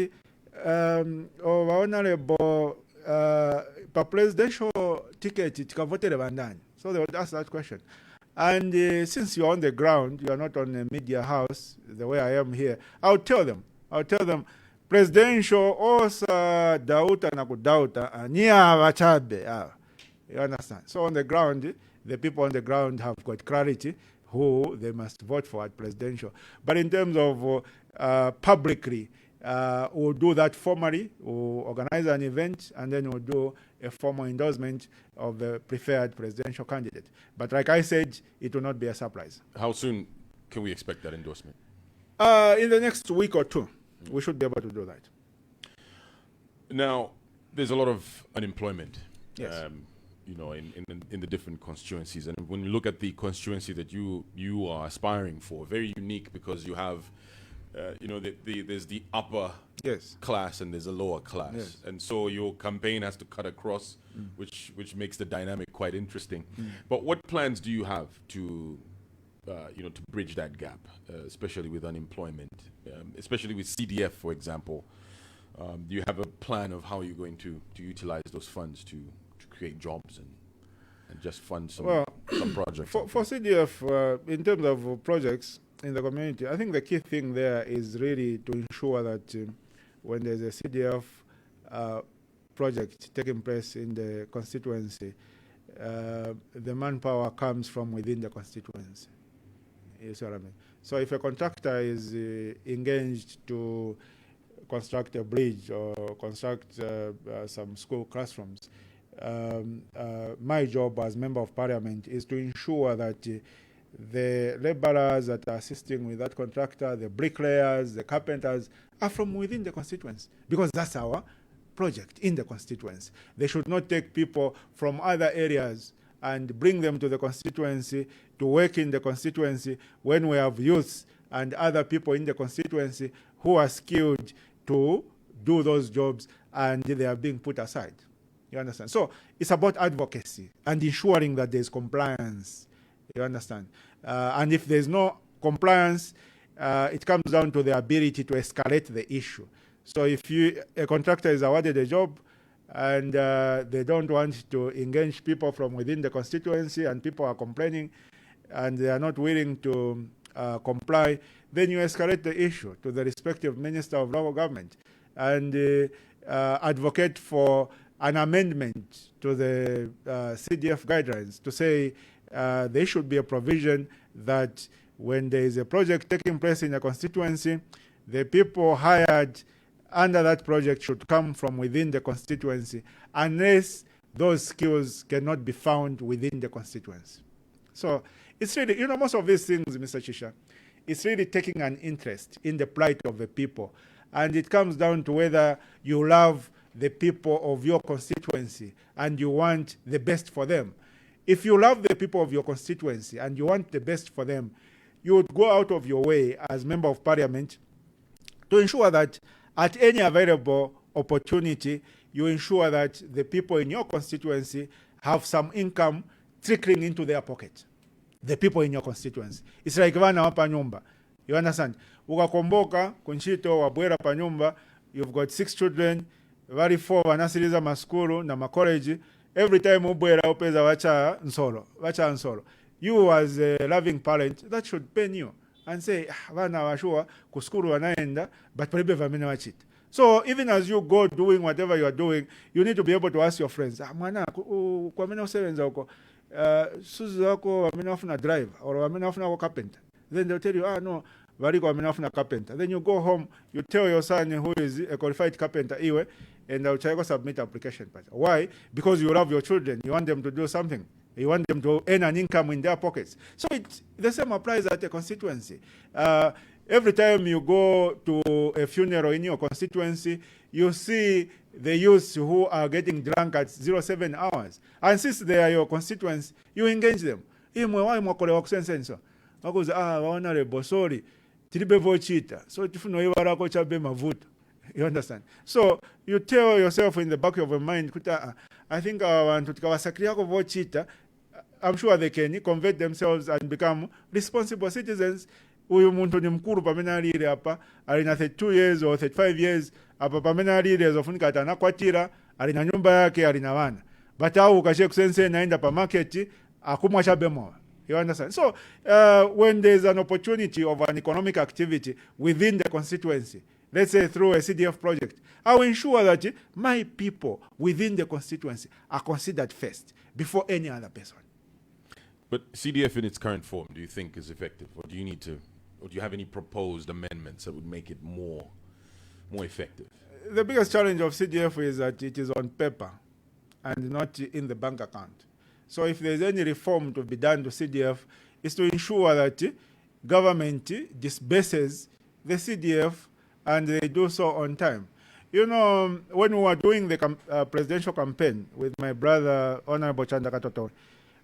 of honorable pa presidential ticket tikavotere bandani. So they would ask that question. And since you're on the ground, you're not on a media house, the way I am here, I'll tell them, presidential osa dauta na kudauta niya wachabe. You understand? So on the ground, the people on the ground have got clarity who they must vote for at presidential. But in terms of publicly, we'll do that formally, we'll organize an event, and then we'll do a formal endorsement of the preferred presidential candidate. But like I said, it will not be a surprise. How soon can we expect that endorsement? In the next week or two, we should be able to do that. Now, there's a lot of unemployment. Yes. You know, in the different constituencies, and when you look at the constituency that you are aspiring for, very unique because you have, you know, there's the upper class and there's a lower class, and so your campaign has to cut across, which makes the dynamic quite interesting. But what plans do you have to, you know, to bridge that gap, especially with unemployment, especially with CDF, for example? Do you have a plan of how you're going to utilize those funds to create jobs and just fund some projects? For CDF, in terms of projects in the community, I think the key thing there is really to ensure that when there's a CDF project taking place in the constituency, the manpower comes from within the constituency. You see what I mean? So if a contractor is engaged to construct a bridge or construct some school classrooms, my job as Member of Parliament is to ensure that the laborers that are assisting with that contractor, the bricklayers, the carpenters, are from within the constituency, because that's our project in the constituency. They should not take people from other areas and bring them to the constituency to work in the constituency when we have youths and other people in the constituency who are skilled to do those jobs and they are being put aside. You understand? So it's about advocacy and ensuring that there's compliance. You understand? And if there's no compliance, it comes down to the ability to escalate the issue. So if a contractor is awarded a job and they don't want to engage people from within the constituency and people are complaining and they are not willing to comply, then you escalate the issue to the respective minister of local government and advocate for an amendment to the CDF guidelines to say there should be a provision that when there is a project taking place in a constituency, the people hired under that project should come from within the constituency unless those skills cannot be found within the constituency. So it's really, you know, most of these things, Mr. Chisha, it's really taking an interest in the plight of the people. And it comes down to whether you love the people of your constituency and you want the best for them. If you love the people of your constituency and you want the best for them, you would go out of your way as Member of Parliament to ensure that at any available opportunity, you ensure that the people in your constituency have some income trickling into their pocket. The people in your constituency. It's like vana wapa nyumba. You understand? Ukakomboka, kunchito, wabwera pa nyumba, you've got 6 children, very 4 wanasiriza maskulu na makoleji. Every time ubwera upeza wacha nsolo. You as a loving parent, that should pain you. And say, vana washua, kuskuru wanaenda, but paribe vamina wachit. So even as you go doing whatever you are doing, you need to be able to ask your friends, mwana, kwa mena usewenza uko, suzu wako wamena wafuna driver, or wamena wafuna wako carpenter. Then they'll tell you, no, variko wamena wafuna carpenter. Then you go home, you tell your son who is a qualified carpenter, iwe, and they'll try to submit application. Why? Because you love your children. You want them to do something. You want them to earn an income in their pockets. So the same applies at a constituency. Every time you go to a funeral in your constituency, you see the youths who are getting drunk at 07 hours. And since they are your constituents, you engage them. Imwe wai mwakolewa kusensenso. Wakuza, honorable, sorry. Tilibe vochita. So tifuno iwarako chabe mavuto. You understand? So you tell yourself in the back of your mind, I think abantu tikawasakiriako vochita. I'm sure they can convert themselves and become responsible citizens. Uyu muntu ni mkuru pamene alire apa, alina 32 years or 35 years, apa pamene alire zofunika atanakwatira, alina nyumba yake, alina wana. But au ukashe kusense naenda pa market, akumwa chabe moa. You understand? So when there's an opportunity of an economic activity within the constituency, let's say through a CDF project, I will ensure that my people within the constituency are considered first before any other person. But CDF in its current form, do you think is effective? Or do you have any proposed amendments that would make it more effective? The biggest challenge of CDF is that it is on paper and not in the bank account. So if there's any reform to be done to CDF, is to ensure that government disburses the CDF and they do so on time. You know, when we were doing the presidential campaign with my brother, Honorable Chandakatoto,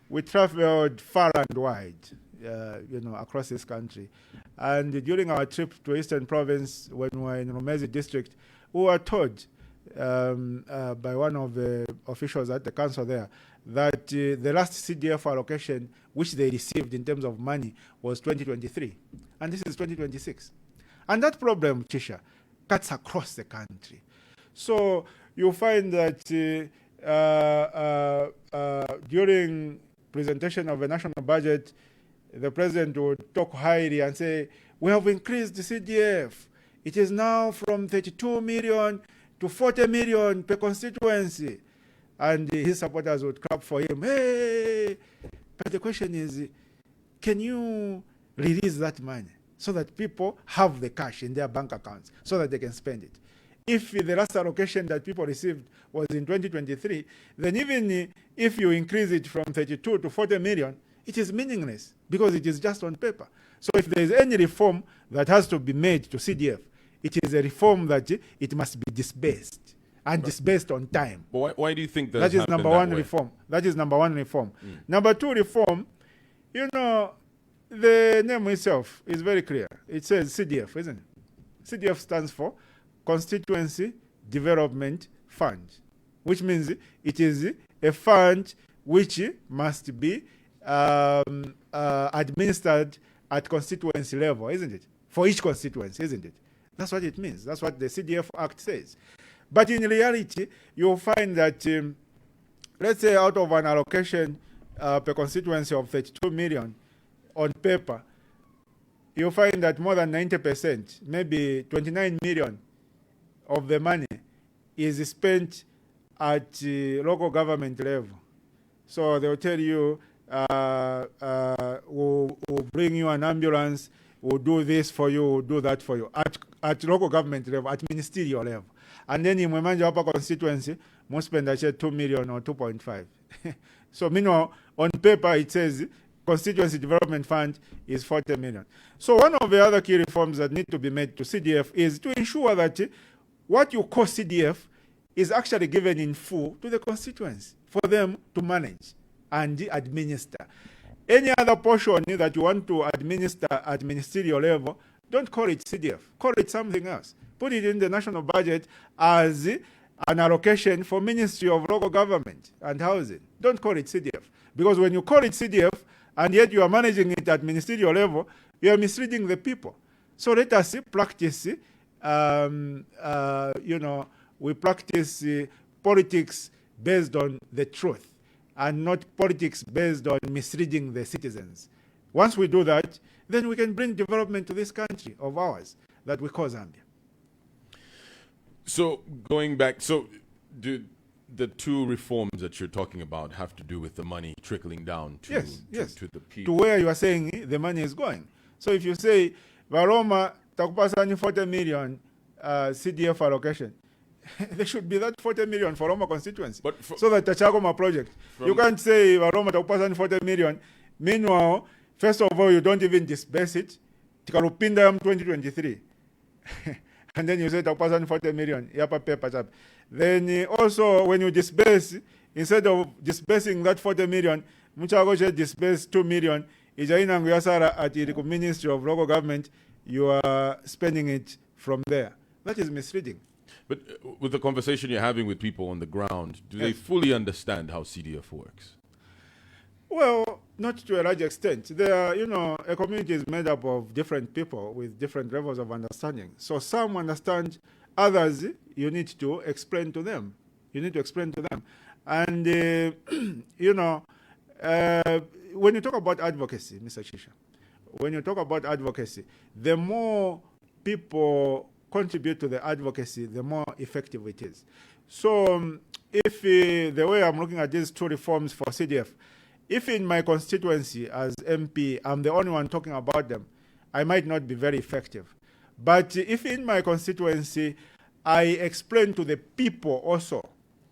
we traveled far and wide, across this country. And during our trip to Eastern Province, when we were in Rumezi district, we were told by one of the officials at the council there that the last CDF allocation which they received in terms of money was 2023. And this is 2026. And that problem, Chisha, cuts across the country. So you find that during presentation of a national budget, the president would talk highly and say, we have increased the CDF. It is now from 32 million to 40 million per constituency. And his supporters would clap for him. Hey! But the question is, can you release that money so that people have the cash in their bank accounts so that they can spend it? If the last allocation that people received was in 2023, then even if you increase it from 32 to 40 million, it is meaningless because it is just on paper. So if there is any reform that has to be made to CDF, it is a reform that it must be disbursed and disbursed on time. But why do you think that is number one reform? That is number one reform. Number two reform, the name itself is very clear. It says CDF, isn't it? CDF stands for Constituency Development Fund, which means it is a fund which must be administered at constituency level, isn't it? For each constituency, isn't it? That's what it means. That's what the CDF Act says. But in reality, you'll find that, let's say out of an allocation per constituency of 32 million on paper, you'll find that more than 90%, maybe 29 million of the money is spent at local government level. So they'll tell you, we'll bring you an ambulance, we'll do this for you, we'll do that for you. At local government level, at ministerial level. And then in Mwemanja Upper constituency, most spend 2 million or 2.5. So, meanwhile, on paper, it says Constituency Development Fund is 40 million. So one of the other key reforms that need to be made to CDF is to ensure that what you call CDF is actually given in full to the constituents for them to manage and administer. Any other portion that you want to administer at ministerial level, don't call it CDF. Call it something else. Put it in the national budget as an allocation for Ministry of Local Government and Housing. Don't call it CDF. Because when you call it CDF and yet you are managing it at ministerial level, you are misleading the people. So let us practice, we practice politics based on the truth and not politics based on misleading the citizens. Once we do that, then we can bring development to this country of ours that we call Zambia. So going back, do the two reforms that you're talking about have to do with the money trickling down to the people? To where you are saying the money is going. So if you say, Roma, takupasani 40 million CDF allocation, there should be that 40 million for Roma constituency. So that the Chagoma project. You can't say, Roma, takupasani 40 million. Meanwhile, first of all, you don't even disburse it. tikalupinda ya 2023 and then you say takupasa 40 million yapa paper chap. Then also when you disperse, instead of dispersing that 40 million, muchago disperse 2 million, ijaina nguyasara at the Ministry of Local Government, you are spending it from there. That is misleading. But with the conversation you're having with people on the ground, do they fully understand how CDF works? Well, not to a large extent. There are, a community is made up of different people with different levels of understanding. So some understand, others you need to explain to them. And, when you talk about advocacy, Mr. Chisha, the more people contribute to the advocacy, the more effective it is. So if the way I'm looking at these two reforms for CDF, if in my constituency as MP, I'm the only one talking about them, I might not be very effective. But if in my constituency, I explain to the people also,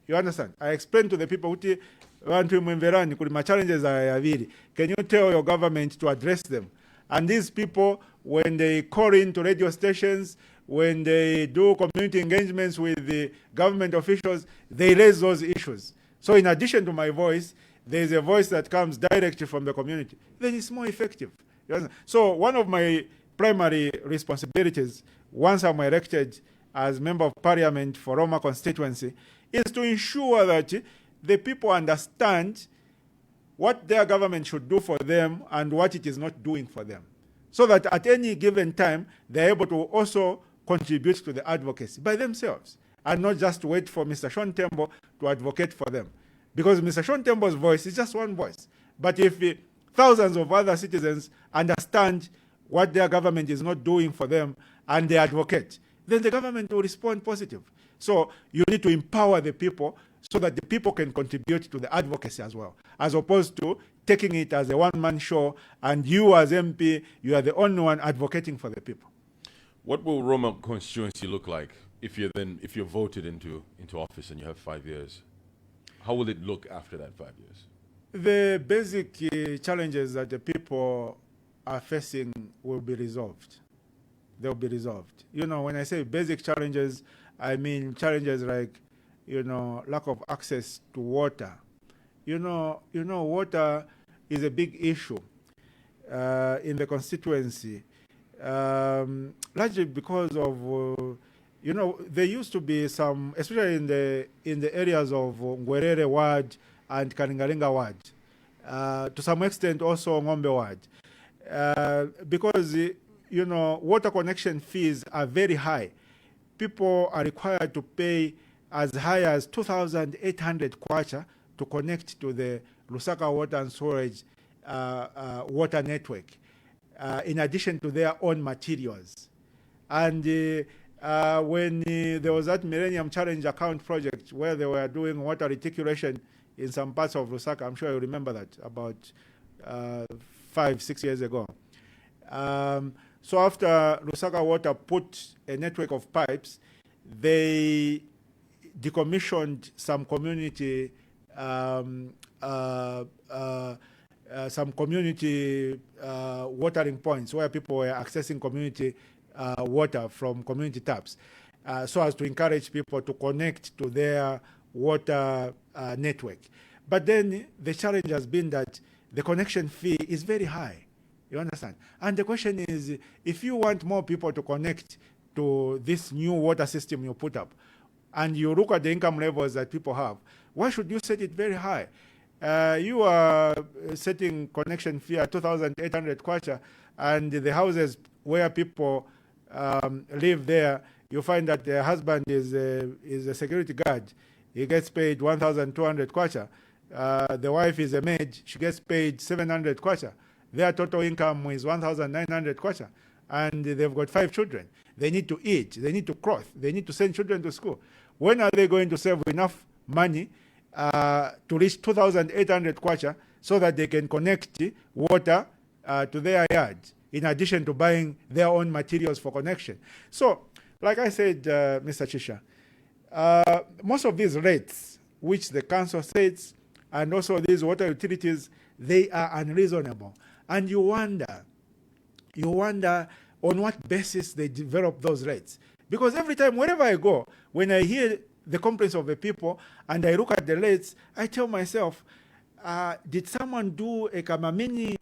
you understand? I explain to the people, can you tell your government to address them? And these people, when they call into radio stations, when they do community engagements with the government officials, they raise those issues. So in addition to my voice, there's a voice that comes directly from the community. Then it's more effective. So one of my primary responsibilities, once I'm elected as Member of Parliament for Roma constituency, is to ensure that the people understand what their government should do for them and what it is not doing for them. So that at any given time, they're able to also contribute to the advocacy by themselves and not just wait for Mr. Sean Tembo to advocate for them. Because Mr. Sean Tembo's voice is just one voice. But if thousands of other citizens understand what their government is not doing for them and they advocate, then the government will respond positive. So you need to empower the people so that the people can contribute to the advocacy as well, as opposed to taking it as a one-man show and you as MP, you are the only one advocating for the people. What will Roma constituency look like if you're voted into office and you have 5 years? How will it look after that 5 years? The basic challenges that the people are facing will be resolved. They'll be resolved. When I say basic challenges, I mean challenges like, lack of access to water. Water is a big issue in the constituency, largely because of there used to be some, especially in the areas of Ngwerere ward and Kalingalinga ward, to some extent also Ngombe ward, because water connection fees are very high. People are required to pay as high as 2,800 kwacha to connect to the Lusaka Water and Storage water network, in addition to their own materials. And when there was that Millennium Challenge Account project where they were doing water reticulation in some parts of Lusaka, I'm sure you remember that, about 5-6 years ago. So after Lusaka Water put a network of pipes, they decommissioned some community watering points where people were accessing community water from community taps, so as to encourage people to connect to their water network. But then the challenge has been that the connection fee is very high. You understand? And the question is, if you want more people to connect to this new water system you put up, and you look at the income levels that people have, why should you set it very high? You are setting connection fee at 2,800 kwacha, and the houses where people live there, you find that the husband is a security guard. He gets paid 1,200 kwacha. The wife is a maid. She gets paid 700 kwacha. Their total income is 1,900 kwacha. And they've got 5 children. They need to eat. They need to clothe. They need to send children to school. When are they going to save enough money to reach 2,800 kwacha so that they can connect water to their yard, in addition to buying their own materials for connection? So, like I said, Mr. Chisha, most of these rates, which the council sets, and also these water utilities, they are unreasonable. And you wonder on what basis they develop those rates. Because every time, wherever I go, when I hear the complaints of the people and I look at the rates, I tell myself, did someone do a Kamamini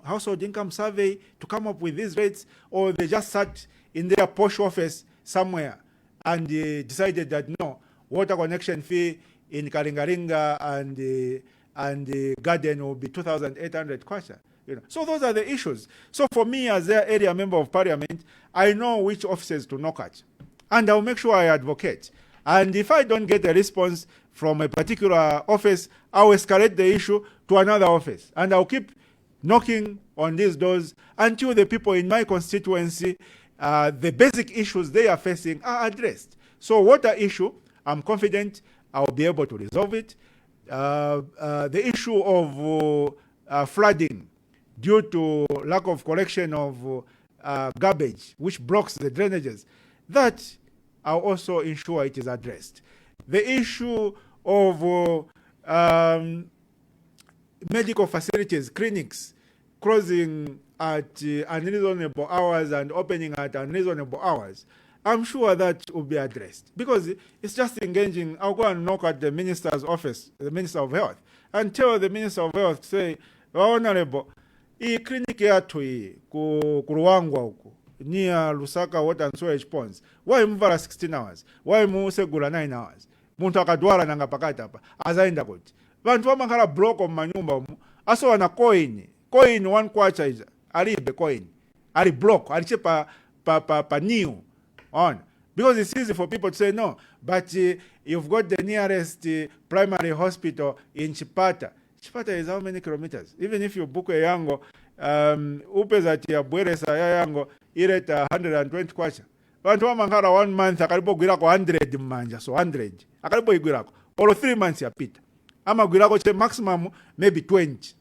household income survey to come up with these rates, or they just sat in their posh office somewhere and decided that no, water connection fee in Kalingaringa and the garden will be 2,800 kwacha? So those are the issues. So for me, as their area member of parliament, I know which offices to knock at, and I'll make sure I advocate. And if I don't get a response from a particular office, I'll escalate the issue to another office. And I'll keep knocking on these doors until the people in my constituency, the basic issues they are facing are addressed. So water issue, I'm confident I'll be able to resolve it. The issue of flooding due to lack of collection of garbage, which blocks the drainages, that I'll also ensure it is addressed. The issue of medical facilities, clinics, closing at unreasonable hours and opening at unreasonable hours, I'm sure that will be addressed. Because it's just engaging. I'll go and knock at the minister's office, the Minister of Health, and tell the Minister of Health, say, Honorable, hii clinic yetu hii ku Ruangwa huku near Lusaka Water and Sewage Ponds, why mvala 16 hours? Why musegula 9 hours? Muntu akadwala nanga pakati hapa azaenda kuti vantu vamakhala block of manyumba umu aso wana coin 1 kwacha iza alibe coin ali block aliche pa new on, because it's easy for people to say no, but you've got the nearest primary hospital in Chipata. Chipata is how many kilometers? Even if you book a yango upezati ya bweresa ya yango ileta 120 kwacha, vantu vamakhala 1 month akalipo gwirako 100 mmanja, so 100 akalipo igwirako or 3 months yapita ama gwirako che maximum maybe 20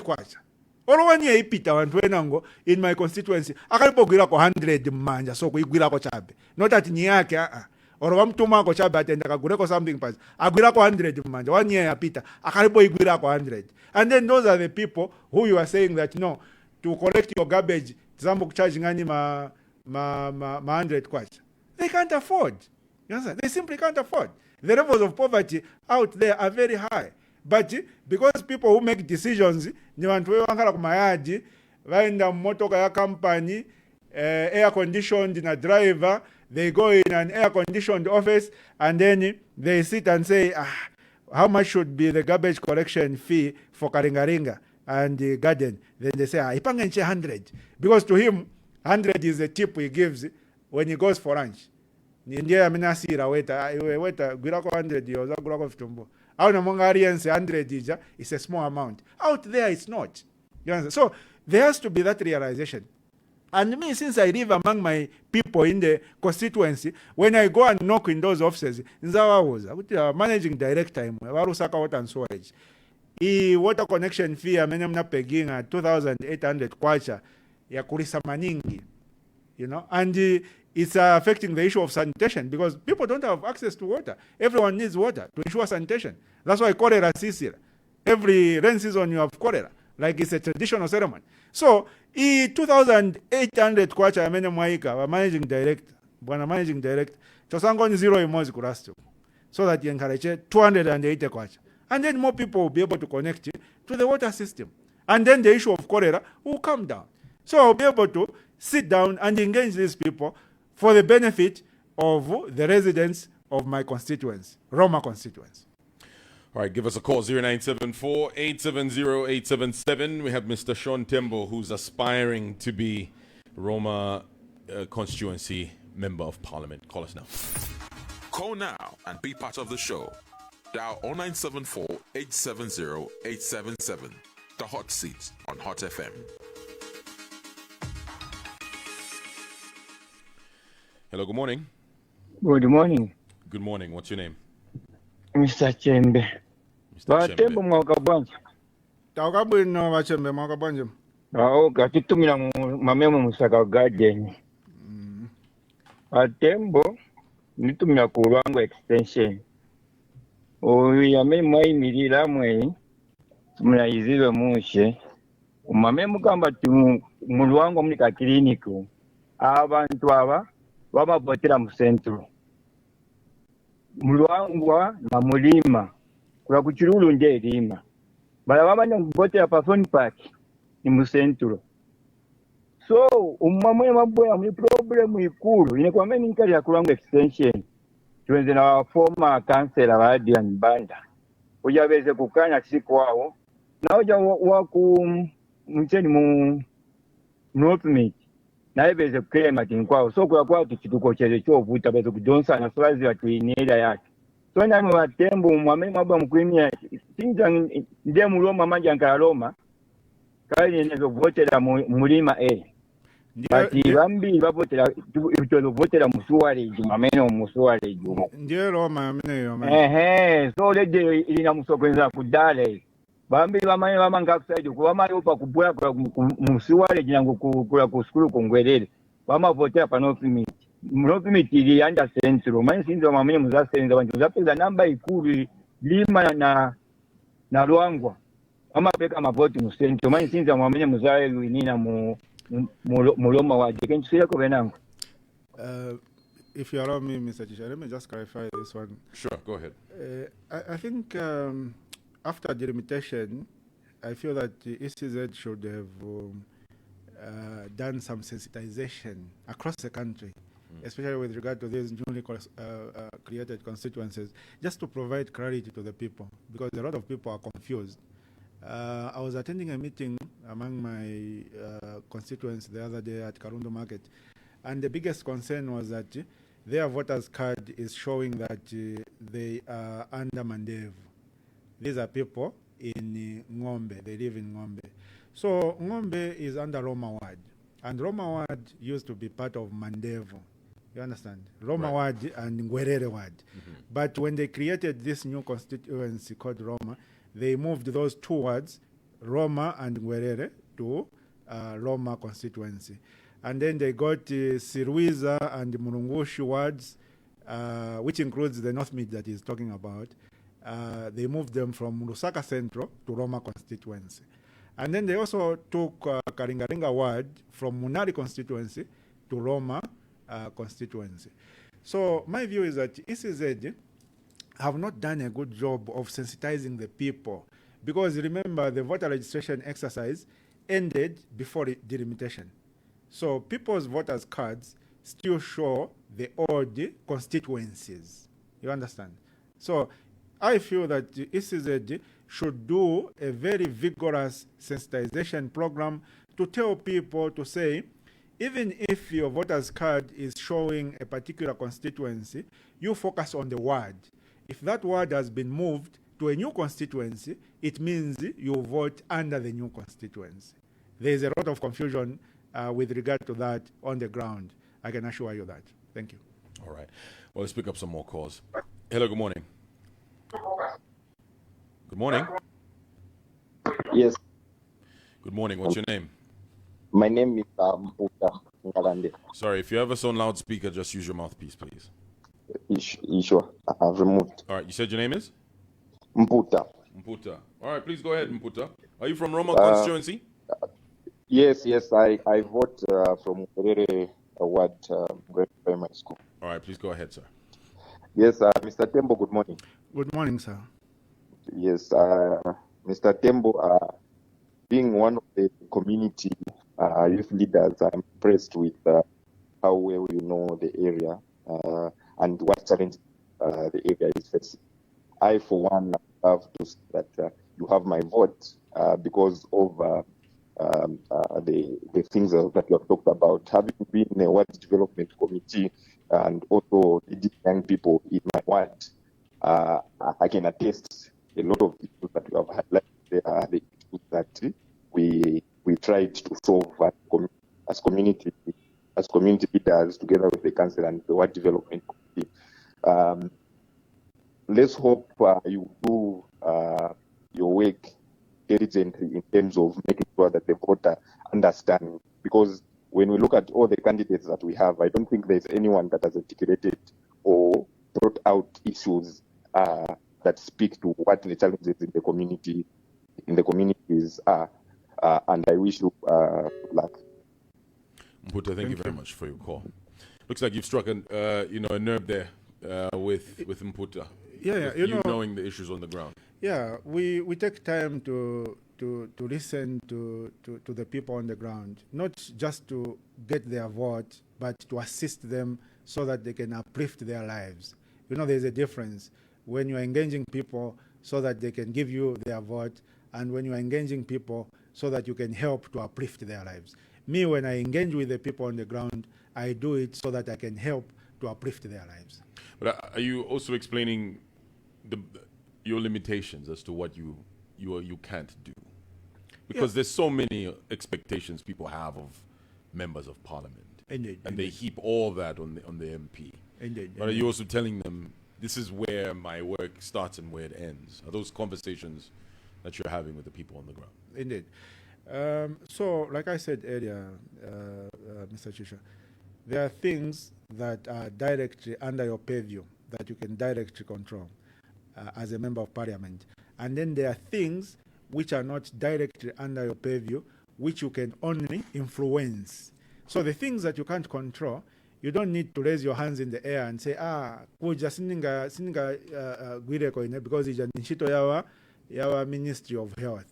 kwacha or 1 year ipita vantu venango in my constituency akalipo gwirako 100 mmanja, so kuigwirako chabe not at ni yake or vamtumako chabe atenda kagureko something pass agwirako 100 mmanja 1 year yapita akalipo igwirako 100. And then those are the people who you are saying that no, to collect your garbage zambo charging ngani ma 100 kwacha. They can't afford. You understand? They simply can't afford. The levels of poverty out there are very high. But because people who make decisions, ni vantu wangala kumayadi, vaenda motoka ya company, air conditioned na driver, they go in an air conditioned office and then they sit and say, how much should be the garbage collection fee for Karingaringa and the garden? Then they say, ipangenche 100. Because to him, 100 is the tip he gives when he goes for lunch. Ndiye amenasira weta gwirako 100 yoza gwirako fitumbo. Au na mongariense 100 ija is a small amount. Out there it's not. You understand? So there has to be that realization. And me, since I live among my people in the constituency, when I go and knock in those offices, nzawa was managing director Warusaka Water and Sewage. Water connection fee amenye mna peginga 2,800 kwacha ya kulisa maningi, you know, and it's affecting the issue of sanitation because people don't have access to water. Everyone needs water to ensure sanitation. That's why cholera is here. Every rain season you have cholera, like it's a traditional ceremony. So 2,800 kwacha amenye mwaika wa managing director chosango ni 0 imozi kurastu, so that you encourage 280 kwacha, and then more people will be able to connect to the water system, and then the issue of cholera will come down. So I'll be able to sit down and engage these people for the benefit of the residents of my constituency, Roma constituency. All right, give us a call, 0974-870-877. We have Mr. Sean Tembo, who's aspiring to be Roma constituency member of parliament. Call us now. Call now and be part of the show. Dial 0974-870-877. The Hot Seat on Hot FM. Hello, good morning. Good morning. Good morning. What's your name? Mr. Chembe. Mr. Tembo Chembe. mwakabwanja. Taukabwino wachembe mwakabwanja. Katitumila mamemo musaka garden. Tembo nitumila ku Lwango extension. Oyo yame mwayimirira mwe tumulayizibe mushe Umame mugamba ti mu Luangwa muli ka clinic abantu aba babavotera mu centro. Mu Luangwa na Mulima kula ku Chirulu nje Lima. Bala babanya kuvotera pa Phone Park ni mu centro. So umamwe mabwe mu problem ikulu ine kwa meni nkali ya Luangwa extension. Tuenze na former councillor wa Adian Banda. Ujabeze kukanya siku wao. Na uja waku mcheni mu North Meat. Na ebeze kukema tinkwao. So kwa tukituko cheze chovuta beze kudonsa na swazi wa tuinela yake. So na mwa tembo mwame mabwa mkwimia tinja nde mu Roma manja nkala Roma. Kali nezo votera Mulima Bati bambi bavotera ibitozo votera musuwale jumameno musuwale jumo. Ndiye Roma amene. So leje ilina musokwenza kudale. Bambi bamanye bamanga kusaidia kubamali opa kubula musuwale jinango kula ku skulu kongwerere. Bama votera pa North Meat. North Meat ili anda centro. Manye sinzo mamene muzasenza bantu zapeza namba ikulu Lima na Luangwa. Ama peka mavoti mu centro. Manye sinzo mamene muzae luinina Roma waje. Can you see that? If you allow me, Mr. Tisha, let me just clarify this one. Sure, go ahead. I think after delimitation, I feel that the ECZ should have done some sensitization across the country, especially with regard to these newly created constituencies, just to provide clarity to the people, because a lot of people are confused. I was attending a meeting among my constituents the other day at Karundo Market, and the biggest concern was that their voters card is showing that they are under Mandevu. These are people in Ngombe, they live in Ngombe. So Ngombe is under Roma Ward, and Roma Ward used to be part of Mandevu. You understand? Roma Ward and Ngwerere Ward. But when they created this new constituency called Roma, they moved those two wards, Roma and Ngwerere, to Roma constituency. And then they got Sirwiza and Murungushi wards, which includes the North Mid that he's talking about. They moved them from Lusaka Central to Roma constituency. And then they also took Karingaringa ward from Munari constituency to Roma constituency. So my view is that ECZ have not done a good job of sensitizing the people, because remember the voter registration exercise ended before delimitation. So people's voters cards still show the old constituencies. You understand? So I feel that the ECZ should do a very vigorous sensitization program to tell people to say, even if your voters card is showing a particular constituency, you focus on the ward. If that ward has been moved to a new constituency, it means you vote under the new constituency. There is a lot of confusion with regard to that on the ground. I can assure you that. Thank you. All right. Well, let's pick up some more calls. Hello, good morning. Good morning. Yes. Good morning. What's your name? My name is Mputa Ngalande. Sorry, if you have us on loudspeaker, just use your mouthpiece, please. Sure. I have removed. All right. You said your name is? Mputa. Mputa. All right. Please go ahead, Mputa. Are you from Roma constituency? Yes. I vote from Ngwerere Ward, Ngwerere Primary School. All right. Please go ahead, sir. Yes, Mr. Tembo, good morning. Good morning, sir. Yes, Mr. Tembo, being one of the community youth leaders, I'm impressed with how well you know the area and what challenge the area is facing. I, for one, have to say that you have my vote because of the things that you have talked about. Having been in a ward development committee and also leading young people in my ward, I can attest a lot of issues that you have highlighted, the issues that we tried to solve as community leaders together with the council and the ward development committee. Let's hope you do your work diligently in terms of making sure that the voter understands. Because when we look at all the candidates that we have, I don't think there's anyone that has articulated or brought out issues that speak to what the challenges in the communities are. and I wish you good luck. Mputa, thank you very much for your call. Looks like you've struck a nerve there with Mputa. Yeah, with knowing the issues on the ground. Yeah, we take time to listen to the people on the ground, not just to get their vote, but to assist them so that they can uplift their lives. There's a difference when you're engaging people so that they can give you their vote, and when you're engaging people so that you can help to uplift their lives. Me, when I engage with the people on the ground, I do it so that I can help to uplift their lives. But are you also explaining your limitations as to what you can't do? Because there's so many expectations people have of members of parliament. Indeed. And they heap all that on the MP. Indeed. But are you also telling them, this is where my work starts and where it ends? Are those conversations that you're having with the people on the ground? Indeed. So, like I said earlier, Mr. Chisha, there are things that are directly under your purview that you can directly control as a member of parliament. And then there are things which are not directly under your purview, which you can only influence. So the things that you can't control, you don't need to raise your hands in the air and say, kuja sininga gwire koine because it's an inshito yawa Ministry of Health.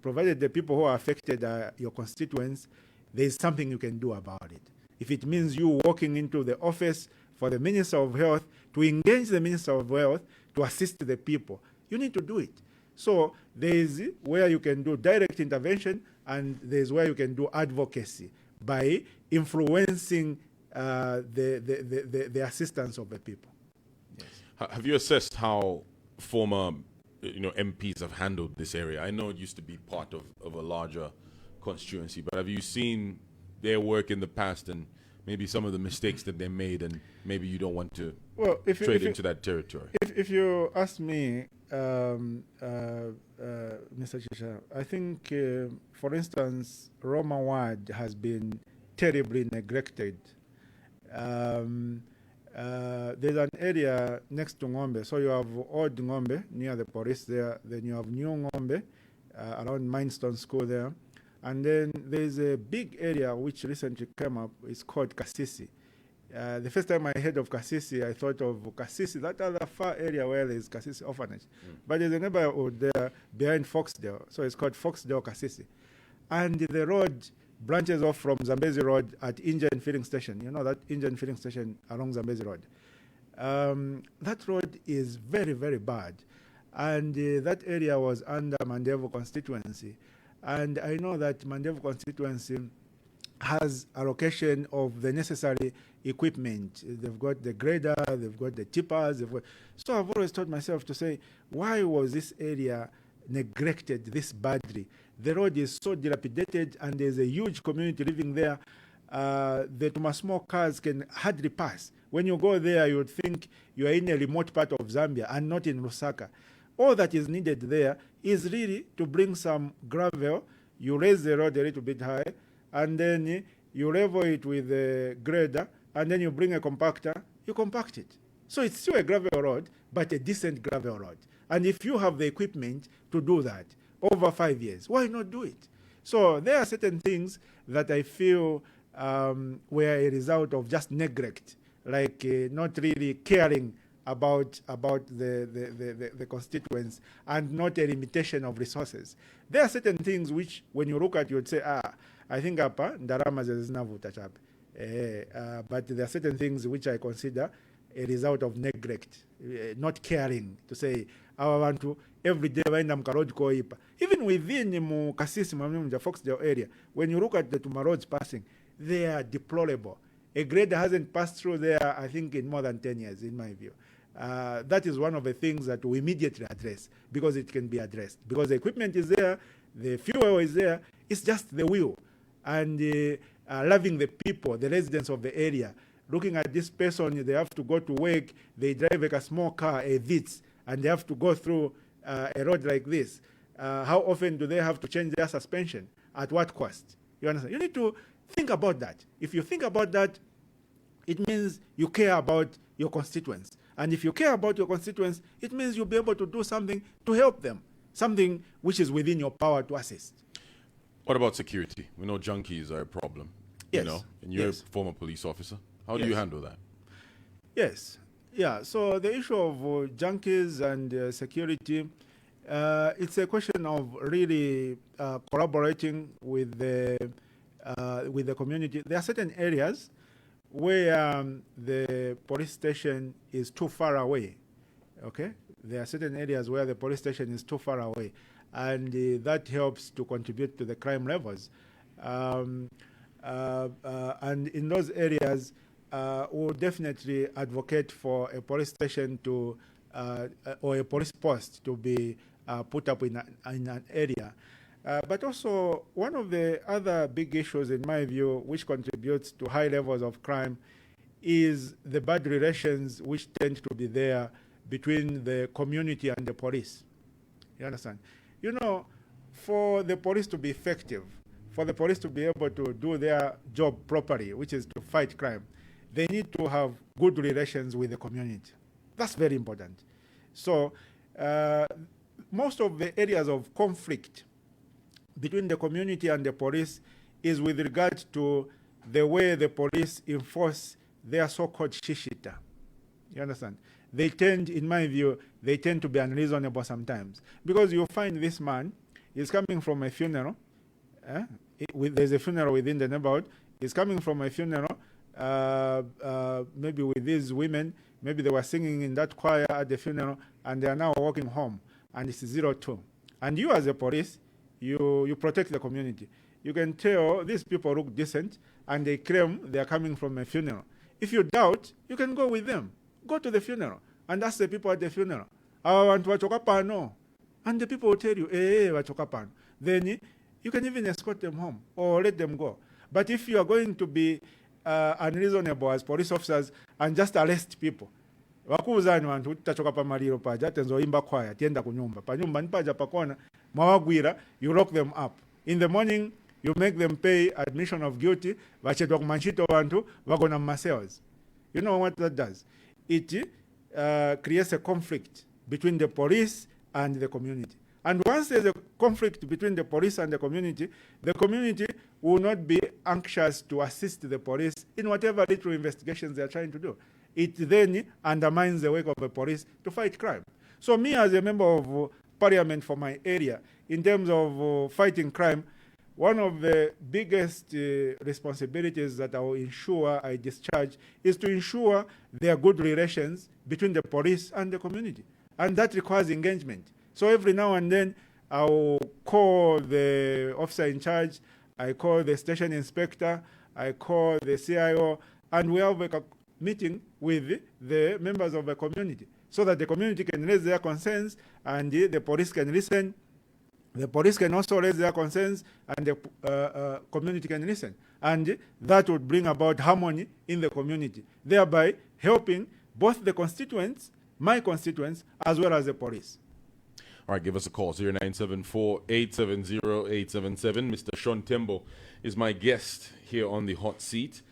Provided the people who are affected are your constituents, there is something you can do about it. If it means you walking into the office for the Minister of Health to engage the Minister of Health to assist the people, you need to do it. So there is where you can do direct intervention, and there's where you can do advocacy by influencing the assistance of the people. Yes. Have you assessed how former MPs have handled this area? I know it used to be part of a larger constituency, but have you seen their work in the past and maybe some of the mistakes that they made, and maybe you don't want to trade into that territory? If you ask me, Mr. Chisha, I think, for instance, Roma ward has been terribly neglected. There's an area next to Ngombe. So you have Old Ngombe near the police there. Then you have New Ngombe around Mindstone School there. And then there's a big area which recently came up. It's called Kasisi. The first time I heard of Kasisi, I thought of Kasisi, that other far area where there's Kasisi orphanage. But there's a neighborhood there behind Foxdale. So it's called Foxdale Kasisi. And the road branches off from Zambezi Road at Indian Filling Station. You know that Indian Filling Station along Zambezi Road. That road is very, very bad. And that area was under Mandevo constituency. And I know that Mandevo constituency has allocation of the necessary equipment. They've got the grader, they've got the tippers. So I've always taught myself to say, why was this area neglected this badly? The road is so dilapidated, and there's a huge community living there. The small cars can hardly pass. When you go there, you would think you are in a remote part of Zambia and not in Lusaka. All that is needed there is really to bring some gravel. You raise the road a little bit high, and then you level it with a grader, and then you bring a compactor, you compact it. So it's still a gravel road, but a decent gravel road. And if you have the equipment to do that over 5 years, why not do it? So there are certain things that I feel were a result of just neglect, like not really caring about the constituents, and not a limitation of resources. There are certain things which, when you look at, you would say, I think ndarama zinavuta chape. But there are certain things which I consider a result of neglect, not caring, to say, our want to every day waenda mkarod koipa. Even within Kasisi Mwamuja Foxdale area, when you look at the Tuma roads passing, they are deplorable. A grader hasn't passed through there, I think, in more than 10 years, in my view. That is one of the things that we immediately address, because it can be addressed. Because the equipment is there, the fuel is there, it's just the will. And loving the people, the residents of the area, looking at this person, they have to go to work, they drive like a small car, a Vitz, and they have to go through a road like this. How often do they have to change their suspension? At what cost? You understand? You need to think about that. If you think about that, it means you care about your constituents. And if you care about your constituents, it means you'll be able to do something to help them, something which is within your power to assist. What about security? We know junkies are a problem. Yes. You know, and you're Yes. a former police officer. How do you Yes. handle that? Yes. Yeah. So the issue of junkies and security, it's a question of really collaborating with the community. There are certain areas where the police station is too far away. Okay, there are certain areas where the police station is too far away, and that helps to contribute to the crime levels. And in those areas, we'll definitely advocate for a police station to or a police post to be put up in an area. But also, one of the other big issues, in my view, which contributes to high levels of crime is the bad relations which tend to be there between the community and the police. You understand? You know, for the police to be effective, for the police to be able to do their job properly, which is to fight crime, they need to have good relations with the community. That's very important. So, most of the areas of conflict between the community and the police is with regard to the way the police enforce their so-called shishita. You understand? They tend, in my view, they tend to be unreasonable sometimes. Because you find this man is coming from a funeral. There's a funeral within the neighborhood. He's coming from a funeral, maybe with these women. Maybe they were singing in that choir at the funeral, and they are now walking home. And it's 02. And you as a police, you protect the community. You can tell these people look decent, and they claim they are coming from a funeral. If you doubt, you can go with them. Go to the funeral and ask the people at the funeral, I want wachoka pano. And the people will tell you, wachoka pano. Then you can even escort them home or let them go. But if you are going to be unreasonable as police officers and just arrest people, wakuuzani wantu tachoka pa maliro paja tenzo imba kwaya tienda kunyumba panyumba nipaja pakona mawagwira, you lock them up. In the morning you make them pay admission of guilty, vachetwa kumanchito wantu wagona mmasales. You know what that does? It creates a conflict between the police and the community. And once there's a conflict between the police and the community will not be anxious to assist the police in whatever little investigations they are trying to do. It then undermines the work of the police to fight crime. So me as a member of parliament for my area, in terms of fighting crime, one of the biggest responsibilities that I will ensure I discharge is to ensure there are good relations between the police and the community. And that requires engagement. So every now and then, I will call the officer in charge, I call the station inspector, I call the CIO, and we have a meeting with the members of the community so that the community can raise their concerns and the police can listen. The police can also raise their concerns and the community can listen. And that would bring about harmony in the community, thereby helping both the constituents, my constituents, as well as the police. All right, give us a call, 0974-870-877. Mr. Sean Tembo is my guest here on the hot seat.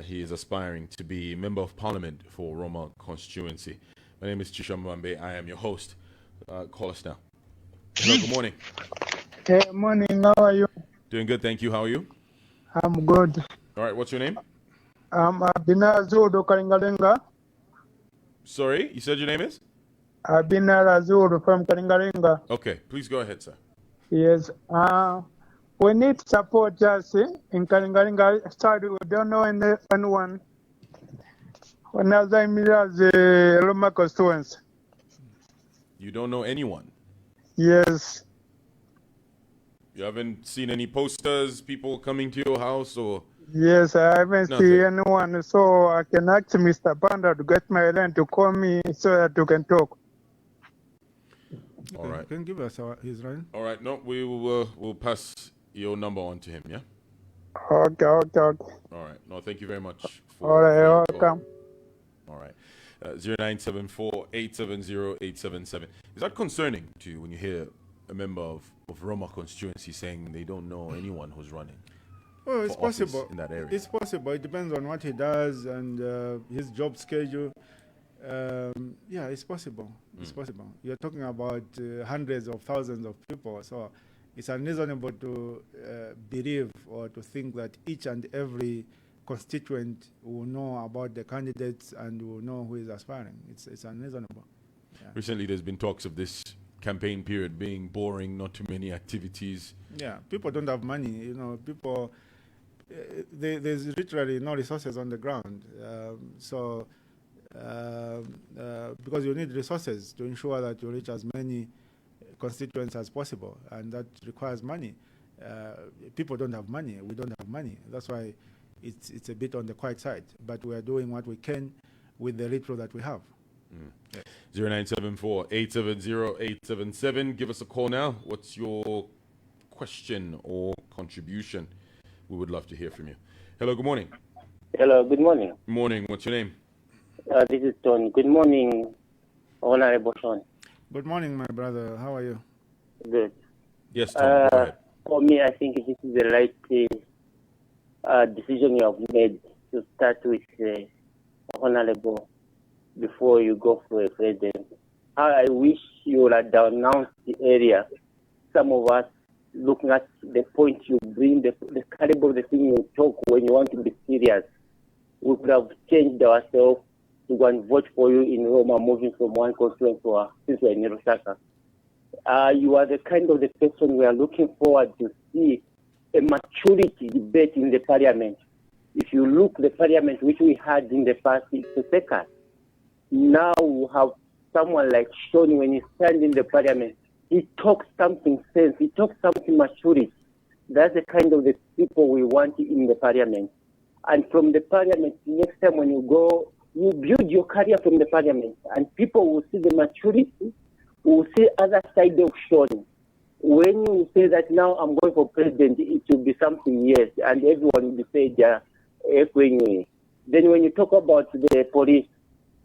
He is aspiring to be Member of Parliament for Roma constituency. My name is Chisha Mwambe. I am your host. Call us now. Hello, good morning. Hey, morning. How are you? Doing good, thank you. How are you? I'm good. All right, what's your name? I'm Abinazudu Kalingalinga. Sorry, you said your name is? Abinazudu from Kalingalinga. Okay, please go ahead, sir. Yes. We need support us in Kalingalinga. Sorry, we don't know anyone. When I was in Roma constituency. You don't know anyone? Yes. You haven't seen any posters, people coming to your house, or? Yes, I haven't Nothing. seen anyone, so I can ask Mr. Panda to get my line to call me so that we can talk. All right. Can you give us his line? All right, no, we will we'll pass your number on to him, yeah? Okay. All right. No, thank you very much. All right, your welcome. Call. All right. 0974-870-877. Is that concerning to you when you hear a member of Roma constituency saying they don't know anyone who's running? Well, it's for office possible. in that area? It's possible. It depends on what he does and his job schedule. Yeah, it's possible. It's possible. You're talking about hundreds of thousands of people, so It's unreasonable to believe or to think that each and every constituent will know about the candidates and will know who is aspiring. It's unreasonable. Yeah. Recently, there's been talks of this campaign period being boring, not too many activities. Yeah, people don't have money. You know, people. There's literally no resources on the ground. Because you need resources to ensure that you reach as many constituents as possible, and that requires money. People don't have money. We don't have money. That's why it's a bit on the quiet side. But we are doing what we can with the little that we have. 0974-870-877. Give us a call now. What's your question or contribution? We would love to hear from you. Hello, good morning. Hello, good morning. Morning, what's your name? This is Tony. Good morning, Honorable Sean. Good morning, my brother. How are you? Good. Yes, Tom, go ahead. For me, I think this is the right decision you have made to start with Honorable before you go for a president. I wish you would have announced the area. Some of us, looking at the point you bring, the caliber of the thing you talk when you want to be serious, we could have changed ourselves to go and vote for you in Roma, moving from one constituency to since we're in Lusaka. You are the kind of the person we are looking forward to see a maturity debate in the parliament. If you look the parliament which we had in the past, it's a second. Now we have someone like Sean, when he stands in the parliament, he talks something sense, he talks something maturity. That's the kind of the people we want in the parliament. And from the parliament, next time when you go, you build your career from the parliament, and people will see the maturity, will see other side of Sean. When you say that now I'm going for president, it will be something, yes, and everyone will be said, then when you talk about the police,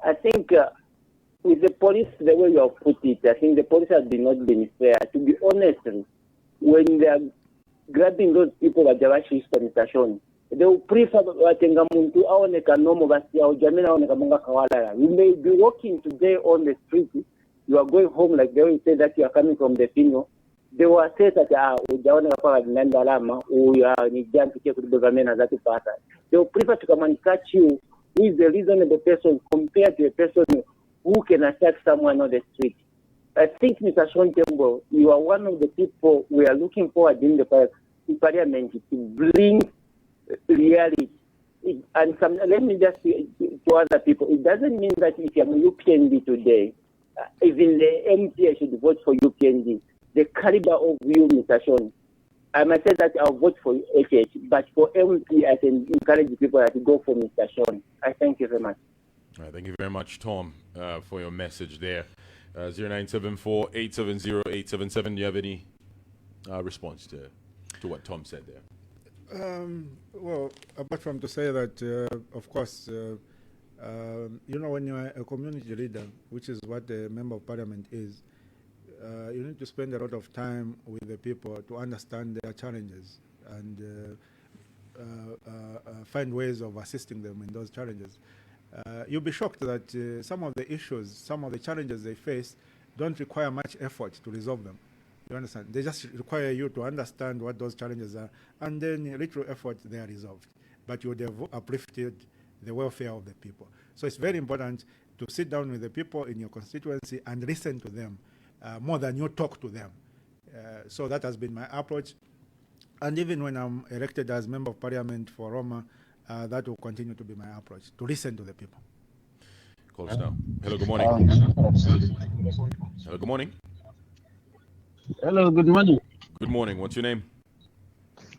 I think with the police, the way you have put it, I think the police has not been fair. To be honest, when they are grabbing those people at the Mr. Sean, they will prefer watenga muntu aoneka nomo basi au jamii aoneka munga kawala. You may be walking today on the street, you are going home like they will say that you are coming from the funeral. They will say that ujaoneka kwa nenda alama ni jampi kia kutubegamena zati pasa. They will prefer to come and catch you who is the reasonable person compared to a person who can attack someone on the street. I think, Mr. Sean Tembo, you are one of the people we are looking forward in the parliament to bring reality. And let me just say to other people, it doesn't mean that if you're UPND today, even the MP should vote for UPND. The caliber of you, Mr. Sean, I might say that I'll vote for HH, but for MP, I can encourage people to go for Mr. Sean. I thank you very much. All right, thank you very much, Tom, for your message there. 0974-870-877. Do you have any response to what Tom said there? Well, apart from to say that, of course, when you're a community leader, which is what the member of parliament is, you need to spend a lot of time with the people to understand their challenges and find ways of assisting them in those challenges. You'll be shocked that some of the issues, some of the challenges they face don't require much effort to resolve them. You understand? They just require you to understand what those challenges are, and then little effort, they are resolved. But you would have uplifted the welfare of the people. So it's very important to sit down with the people in your constituency and listen to them more than you talk to them. So that has been my approach. And even when I'm elected as Member of Parliament for Roma, that will continue to be my approach, to listen to the people. Calls now. Hello, good morning. Hello, good morning. Hello, good morning. Good morning. What's your name?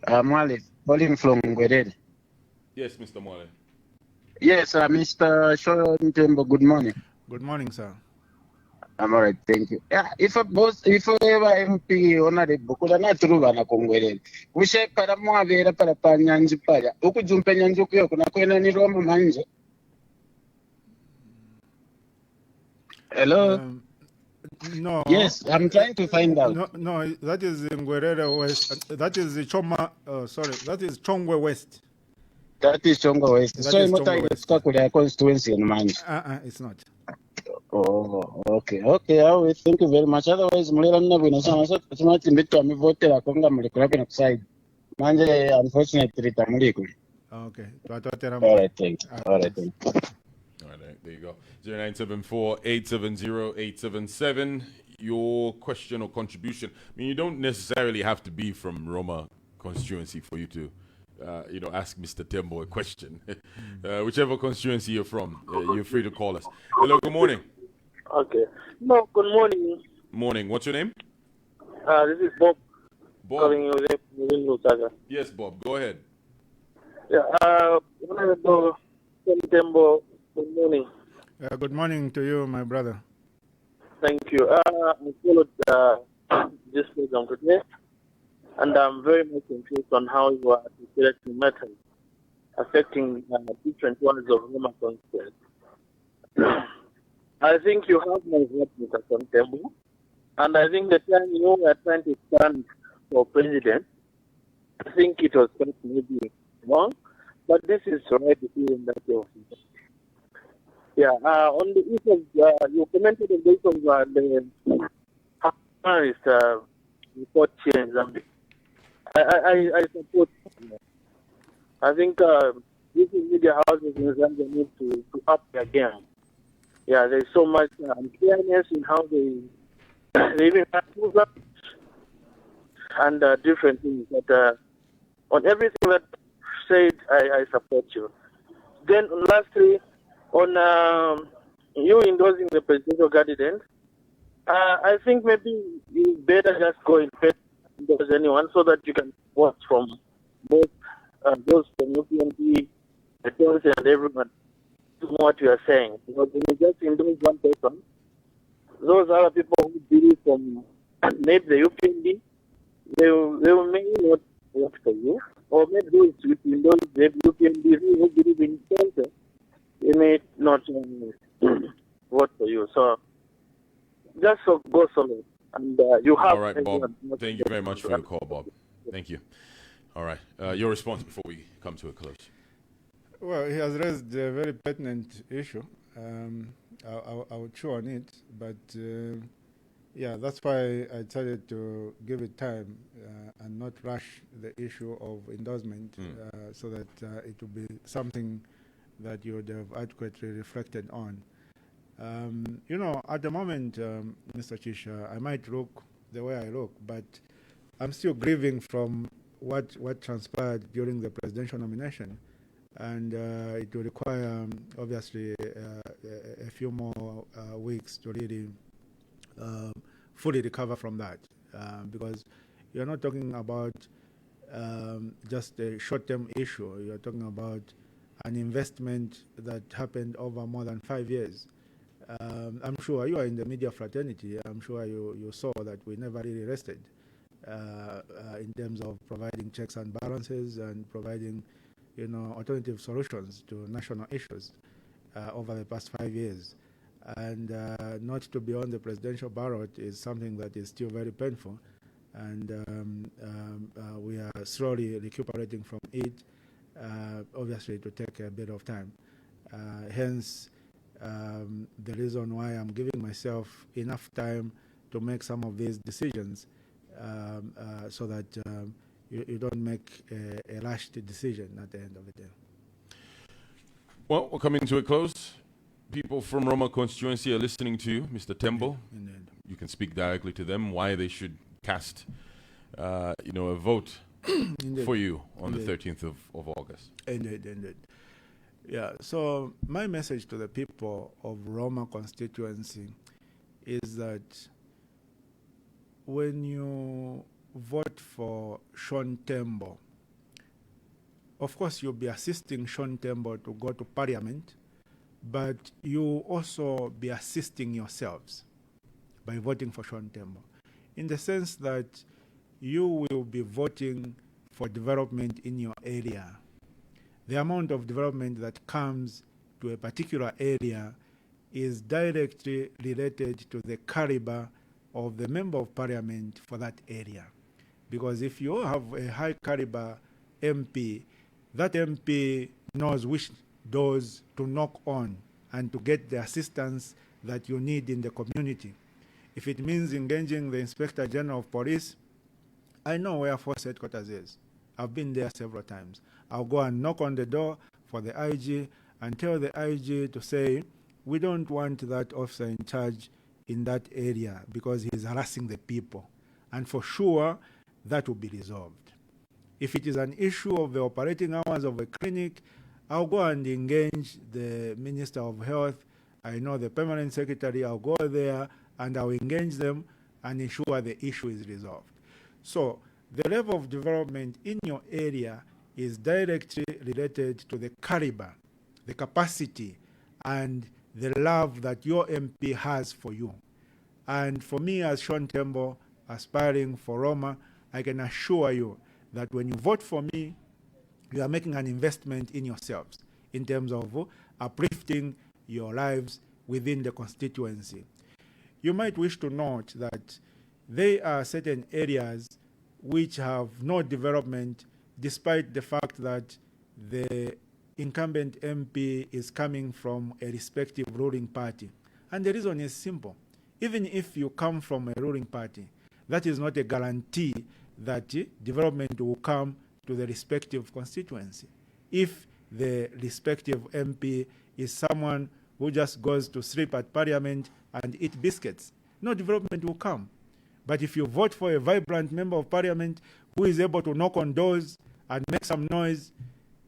Mwale, calling from Gwerere. Yes, Mr. Mwale. Yes, Mr. Sean Tembo, good morning. Good morning, sir. I'm all right, thank you. Yeah, if I ever MP honorable, could I not rule on a Congolese? We say Paramoavera Parapanyanzi Para, Ukujumpenyanzuko, Nakwena ni Roma Manje. Hello? No. Yes, I'm trying to find out. No, that is in Gwerere West. That is Choma, that is Chongwe West. That is Chongwe West. That so is I'm not Chongwe West. constituency in Manje. It's not. Oh, okay. Awe, thank you very much. Otherwise, mulera nina bwino sana. So, tumati mbitu amivotera konga mulikula pena kuside. Manje, unfortunately, tamuliku. Okay. All right, thank you. All right, thank you. All right, there you go. 0974-870-877. Your question or contribution. I mean, you don't necessarily have to be from Roma constituency for you to, ask Mr. Tembo a question. Whichever constituency you're from, you're free to call us. Hello, good morning. Okay. No, good morning. Morning. What's your name? This is Bob. Bob. Calling you within Lusaka. Yes, Bob. Go ahead. Yeah. Honorable Sean Tembo, good morning. Good morning to you, my brother. Thank you. I followed this program today, and I'm very much confused on how you are articulating matters affecting different ones of Roma constituency. I think you have my vote, Mr. Sean Tembo, and I think the time you were trying to stand for president, I think it was quite maybe wrong, but this is the right decision that you have. Yeah, on the issue of, you commented on the issue of the Harris report here in Zambia. I support that. I think these media houses in Zambia need to up their game. Yeah, there's so much unfairness in how they even have programs and different things. But on everything that said, I support you. Then lastly, on you endorsing the presidential candidate, I think maybe you better just go in faith endorse anyone so that you can watch from both those from UPNP, the council, and everyone to what you are saying. Because when you just endorse one person, those other people who believe from maybe the UPNP, they may not vote for you, or maybe those who endorse the UPNP who believe in council, they may not vote for you. So just go solo. And you have. All right, Bob. Thank you very much for your call, Bob. Thank you. All right. Your response before we come to a close. Well, he has raised a very pertinent issue. I would chew on it, but yeah, that's why I decided to give it time and not rush the issue of endorsement so that it would be something that you would have adequately reflected on. At the moment, Mr. Chisha, I might look the way I look, but I'm still grieving from what transpired during the presidential nomination. And it will require, obviously, a few more weeks to really fully recover from that. Because you're not talking about just a short-term issue. You're talking about an investment that happened over more than 5 years. I'm sure you are in the media fraternity. I'm sure you saw that we never really rested in terms of providing checks and balances and providing, alternative solutions to national issues over the past 5 years. And not to be on the presidential ballot is something that is still very painful. And we are slowly recuperating from it. Obviously, it will take a bit of time. Hence, the reason why I'm giving myself enough time to make some of these decisions so that you don't make a rushed decision at the end of the day. Well, we're coming to a close. People from Roma constituency are listening to you, Mr. Tembo. Indeed. You can speak directly to them why they should cast, a vote for you on the 13th of August. Indeed. Yeah, so my message to the people of Roma constituency is that when you vote for Sean Tembo, of course you'll be assisting Sean Tembo to go to parliament, but you also be assisting yourselves by voting for Sean Tembo, in the sense that you will be voting for development in your area. The amount of development that comes to a particular area is directly related to the caliber of the member of parliament for that area. Because if you have a high caliber MP, that MP knows which doors to knock on and to get the assistance that you need in the community. If it means engaging the Inspector General of Police, I know where Force Headquarters is. I've been there several times. I'll go and knock on the door for the IG and tell the IG to say, we don't want that officer in charge in that area because he's harassing the people. And for sure, that will be resolved. If it is an issue of the operating hours of a clinic, I'll go and engage the Minister of Health. I know the Permanent Secretary. I'll go there and I'll engage them and ensure the issue is resolved. So the level of development in your area is directly related to the caliber, the capacity, and the love that your MP has for you. And for me, as Sean Tembo, aspiring for Roma, I can assure you that when you vote for me, you are making an investment in yourselves in terms of uplifting your lives within the constituency. You might wish to note that there are certain areas which have no development despite the fact that the incumbent MP is coming from a respective ruling party. And the reason is simple. Even if you come from a ruling party, that is not a guarantee that development will come to the respective constituency. If the respective MP is someone who just goes to sleep at Parliament and eat biscuits, no development will come. But if you vote for a vibrant member of Parliament who is able to knock on doors and make some noise,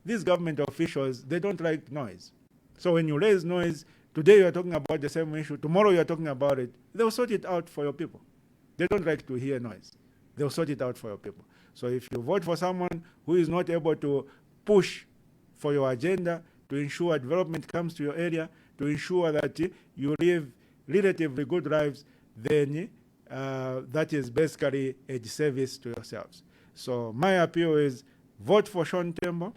these government officials, they don't like noise. So when you raise noise, today you are talking about the same issue, tomorrow you are talking about it, they'll sort it out for your people. They don't like to hear noise. They'll sort it out for your people. So if you vote for someone who is not able to push for your agenda to ensure development comes to your area, to ensure that you live relatively good lives, then that is basically a disservice to yourselves. So my appeal is vote for Sean Tembo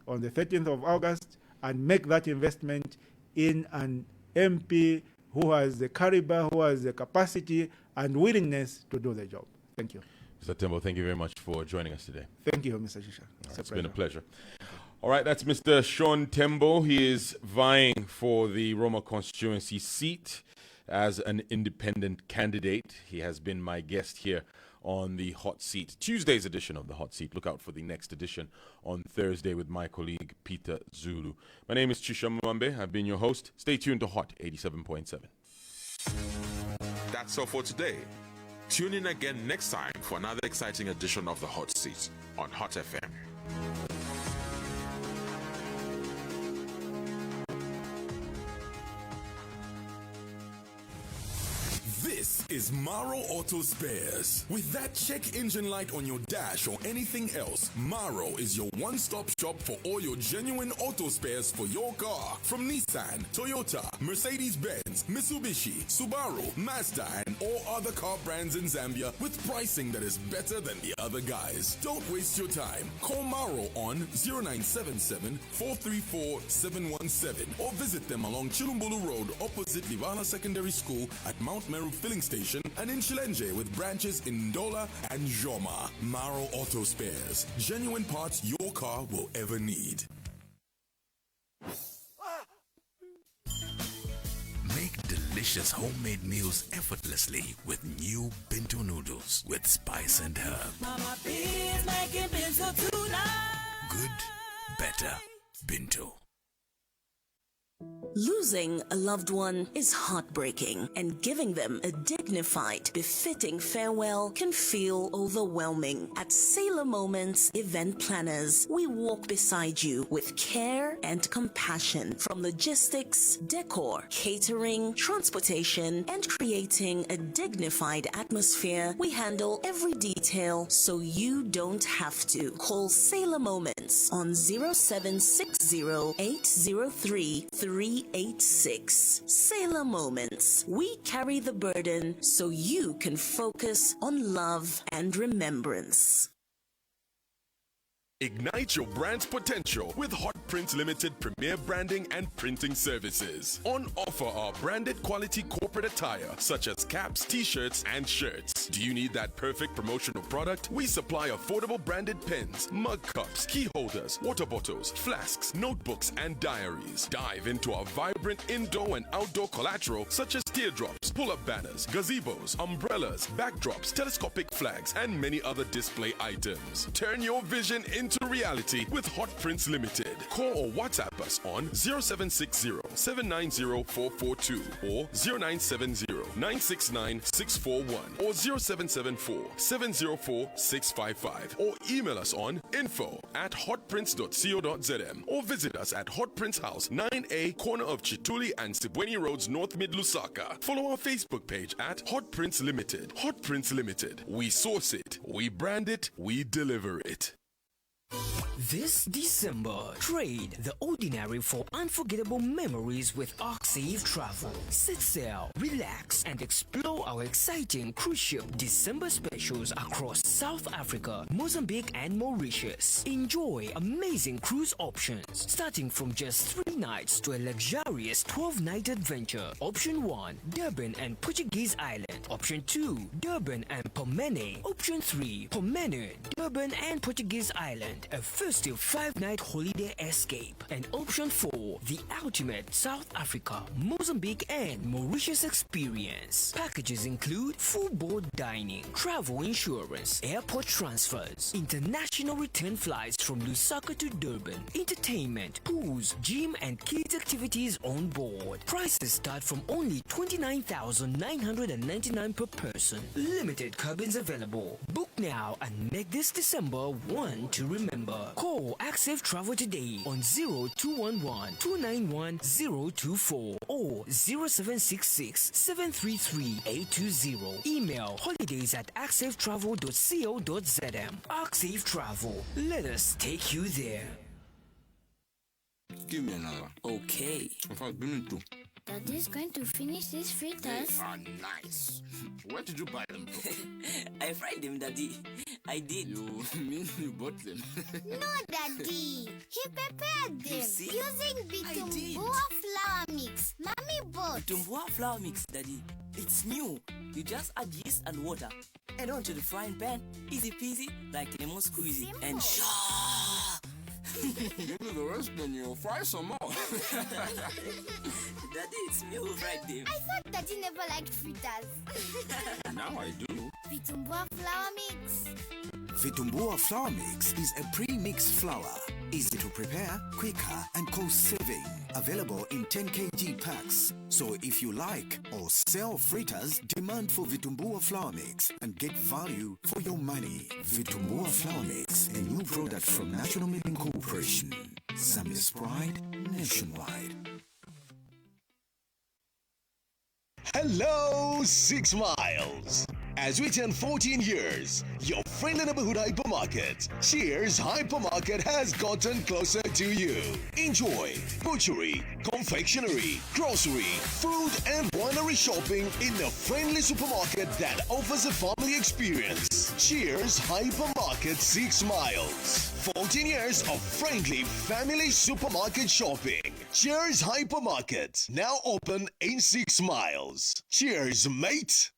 on the 13th of August and make that investment in an MP who has the caliber, who has the capacity and willingness to do the job. Thank you. Mr. Tembo, thank you very much for joining us today. Thank you, Mr. Shisha. It's been a pleasure. All right, that's Mr. Sean Tembo. He is vying for the Roma constituency seat as an independent candidate. He has been my guest here on the Hot Seat, Tuesday's edition of the Hot Seat. Look out for the next edition on Thursday with my colleague Peter Zulu. My name is Chisha Mwambe. I've been your host. Stay tuned to Hot 87.7. That's all for today. Tune in again next time for another exciting edition of the Hot Seat on Hot FM. This is Maro Auto Spares. With that check engine light on your dash or anything else, Maro is your one-stop shop for all your genuine auto spares for your car. From Nissan, Toyota, Mercedes-Benz, Mitsubishi, Subaru, Mazda, and all other car brands in Zambia with pricing that is better than the other guys. Don't waste your time. Call Maro on 0977 434 717 or visit them along Chilumbulu Road opposite Livana Secondary School at Mount Meru Filling Station and in Chilenje with branches in Ndola and Joma. Maro Auto Spares. Genuine parts your car will ever need. Make delicious homemade meals effortlessly with new Bento noodles with spice and herb. Mama B's making Bento tonight. Good, better, Bento. Losing a loved one is heartbreaking, and giving them a dignified, befitting farewell can feel overwhelming. At Sailor Moments Event Planners, we walk beside you with care and compassion. From logistics, decor, catering, transportation, and creating a dignified atmosphere, we handle every detail so you don't have to. Call Sailor Moments on 0760 803 386. Sailor Moments. We carry the burden so you can focus on love and remembrance. Ignite your brand's potential with Hot Print Limited Premier Branding and Printing Services. On offer are branded quality corporate attire such as caps, t-shirts, and shirts. Do you need that perfect promotional product? We supply affordable branded pens, mug cups, key holders, water bottles, flasks, notebooks, and diaries. Dive into our vibrant indoor and outdoor collateral such as teardrops, pull-up banners, gazebos, umbrellas, backdrops, telescopic flags, and many other display items. Turn your vision into reality with Hot Prints Limited. Call or WhatsApp us on 0760-790-442 or 0970-969-641 or 0774-704-655 or email us on info@hotprints.co.zm or visit us at Hot Prints House 9A, corner of Chituli and Sibweni Roads, North Mid Lusaka. Follow our Facebook page at Hot Prints Limited. Hot Prints Limited. We source it, we brand it, we deliver it. This December, trade the ordinary for unforgettable memories with ArcSafe Travel. Sit sail, relax, and explore our exciting cruise ship December specials across South Africa, Mozambique, and Mauritius. Enjoy amazing cruise options, starting from just 3 nights to a luxurious 12-night adventure. Option 1, Durban and Portuguese Island. Option 2, Durban and Pomene. Option 3, Pomene, Durban and Portuguese Island. A festive 5-night holiday escape. And option 4, the ultimate South Africa, Mozambique, and Mauritius experience. Packages include full board dining, travel insurance, airport transfers, international return flights from Lusaka to Durban, entertainment, pools, gym, and kids activities on board. Prices start from only $29,999 per person. Limited cabins available. Book now and make this December one to remember. Call ArcSafe Travel today on 0211-291-024 or 0766-733-820. Email holidays@arcsafetravel.co.zm. ArcSafe Travel. Let us take you there. Give me another. Okay. In fact, give me 2. Daddy's going to finish these fritters. They are nice. Where did you buy them from? I fried them, Daddy. I did. You mean you bought them? No, Daddy. He prepared them using Vitumbua flour mix. Mommy bought. Vitumbua flour mix, Daddy. It's new. You just add yeast and water. And onto the frying pan. Easy peasy, like lemon squeezy. Simple. And Give me the rest, then you'll fry some more. Daddy, it's me who fried them. I thought Daddy never liked fritters. Now I do. Vitumbua flour mix. Vitumbua flour mix is a pre-mixed flour. Easy to prepare, quicker, and cost-saving. Available in 10 kg packs. So if you like or sell fritters, demand for Vitumbua flour mix and get value for your money. Vitumbua flour mix, a new product from National Milling Corporation. Zambia's pride, nationwide. Hello, 6 Miles. As we turn 14 years, your friendly neighborhood hypermarket, Cheers Hypermarket, has gotten closer to you. Enjoy butchery, confectionery, grocery, food, and winery shopping in a friendly supermarket that offers a family experience. Cheers Hypermarket 6 Miles. 14 years of friendly family supermarket shopping. Cheers Hypermarket, now open in 6 Miles. Cheers, mate.